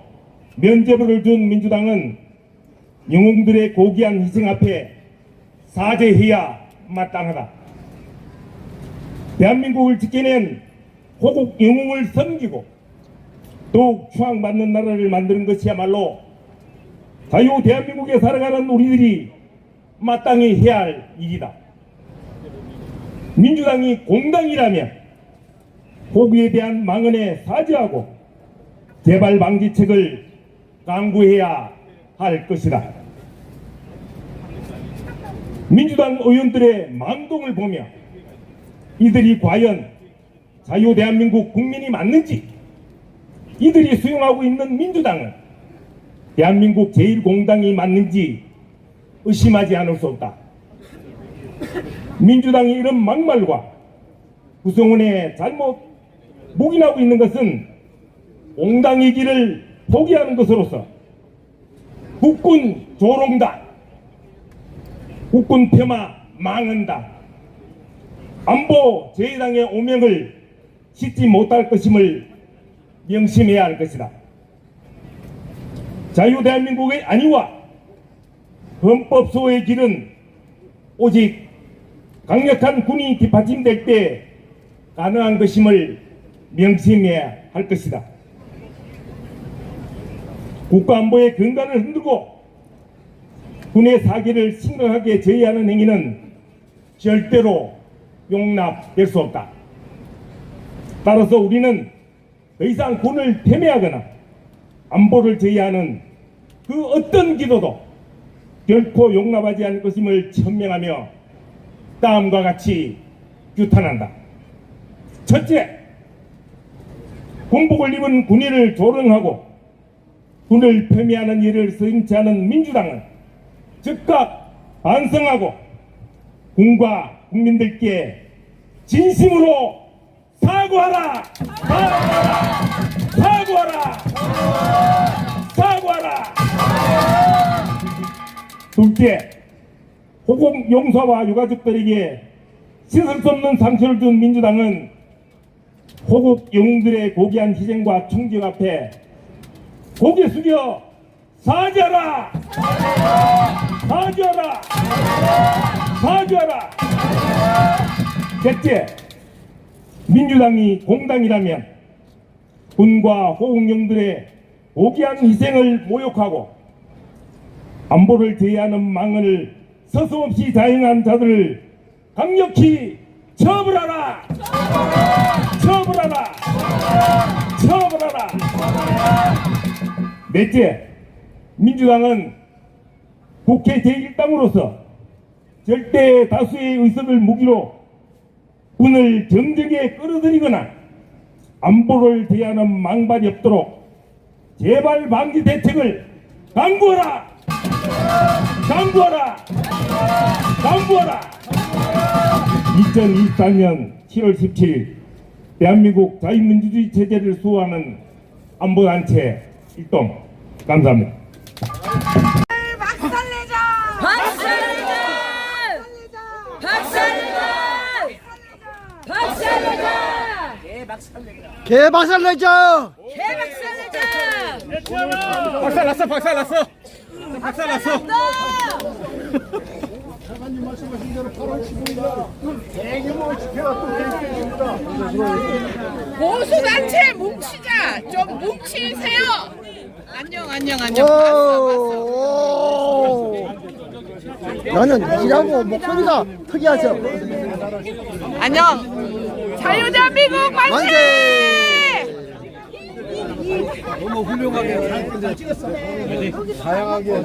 면죄부를 준 민주당은 영웅들의 고귀한 희생 앞에 사죄해야 마땅하다. 대한민국을 지켜낸 호국 영웅을 섬기고 더욱 추앙받는 나라를 만드는 것이야말로 자유 대한민국에 살아가는 우리들이 마땅히 해야 할 일이다. 민주당이 공당이라면 호국에 대한 망언에 사죄하고 재발 방지책을 강구해야 할 것이다. 민주당 의원들의 망동을 보며 이들이 과연 자유 대한민국 국민이 맞는지, 이들이 수용하고 있는 민주당은 대한민국 제1공당이 맞는지 의심하지 않을 수 없다. 민주당이 이런 막말과 구성원의 잘못 묵인하고 있는 것은 옹당의 길을 포기하는 것으로서 국군 조롱다, 국군 폄하 망한다, 안보 제2당의 오명을 싣지 못할 것임을 명심해야 할 것이다. 자유대한민국의 안위와 헌법소의 길은 오직 강력한 군이 뒷받침될 때 가능한 것임을 명심해야 할 것이다. 국가안보의 근간을 흔들고 군의 사기를 심각하게 제의하는 행위는 절대로 용납될 수 없다. 따라서 우리는 더 이상 군을 폄훼하거나 안보를 제의하는 그 어떤 기도도 결코 용납하지 않을 것임을 천명하며 다음과 같이 규탄한다. 첫째, 군복을 입은 군인을 조롱하고 군을 폄훼하는 일을 서슴지 않은 민주당은 즉각 반성하고 군과 국민들께 진심으로 사과하라! 사과하라! 사과하라! 둘째, 호국 용사와 유가족들에게 씻을 수 없는 상처를 준 민주당은 호국 영웅들의 고귀한 희생과 충격 앞에 고개 숙여 사죄하라! 사죄하라! 사죄하라! 셋째, 민주당이 공당이라면 군과 호국영들의 고귀한 희생을 모욕하고 안보를 제의하는 망언을 서슴없이 자행한 자들을 강력히 처벌하라! 처벌하라! 처벌하라! 넷째, 민주당은 국회 제1당으로서 절대 다수의 의석을 무기로 군을 정적에 끌어들이거나 안보를 대하는 망발이 없도록 재발 방지 대책을 강구하라! 강구하라! 강구하라! 2024년 7월 17일 대한민국 자유민주주의 체제를 수호하는 안보단체 일동 감사합니다. 박살내자! 박살내자! 박살내자! 박살내자! 개박살내자! 개박살내자! 박살났어, 박살났어. 박살났어. 보수단체 뭉치자! 좀 뭉치세요! 안녕. 나는 일하고 목소리가 특이하죠. 안녕! 자유대한민국 만세! 너무 훌륭하게 잘 다양하게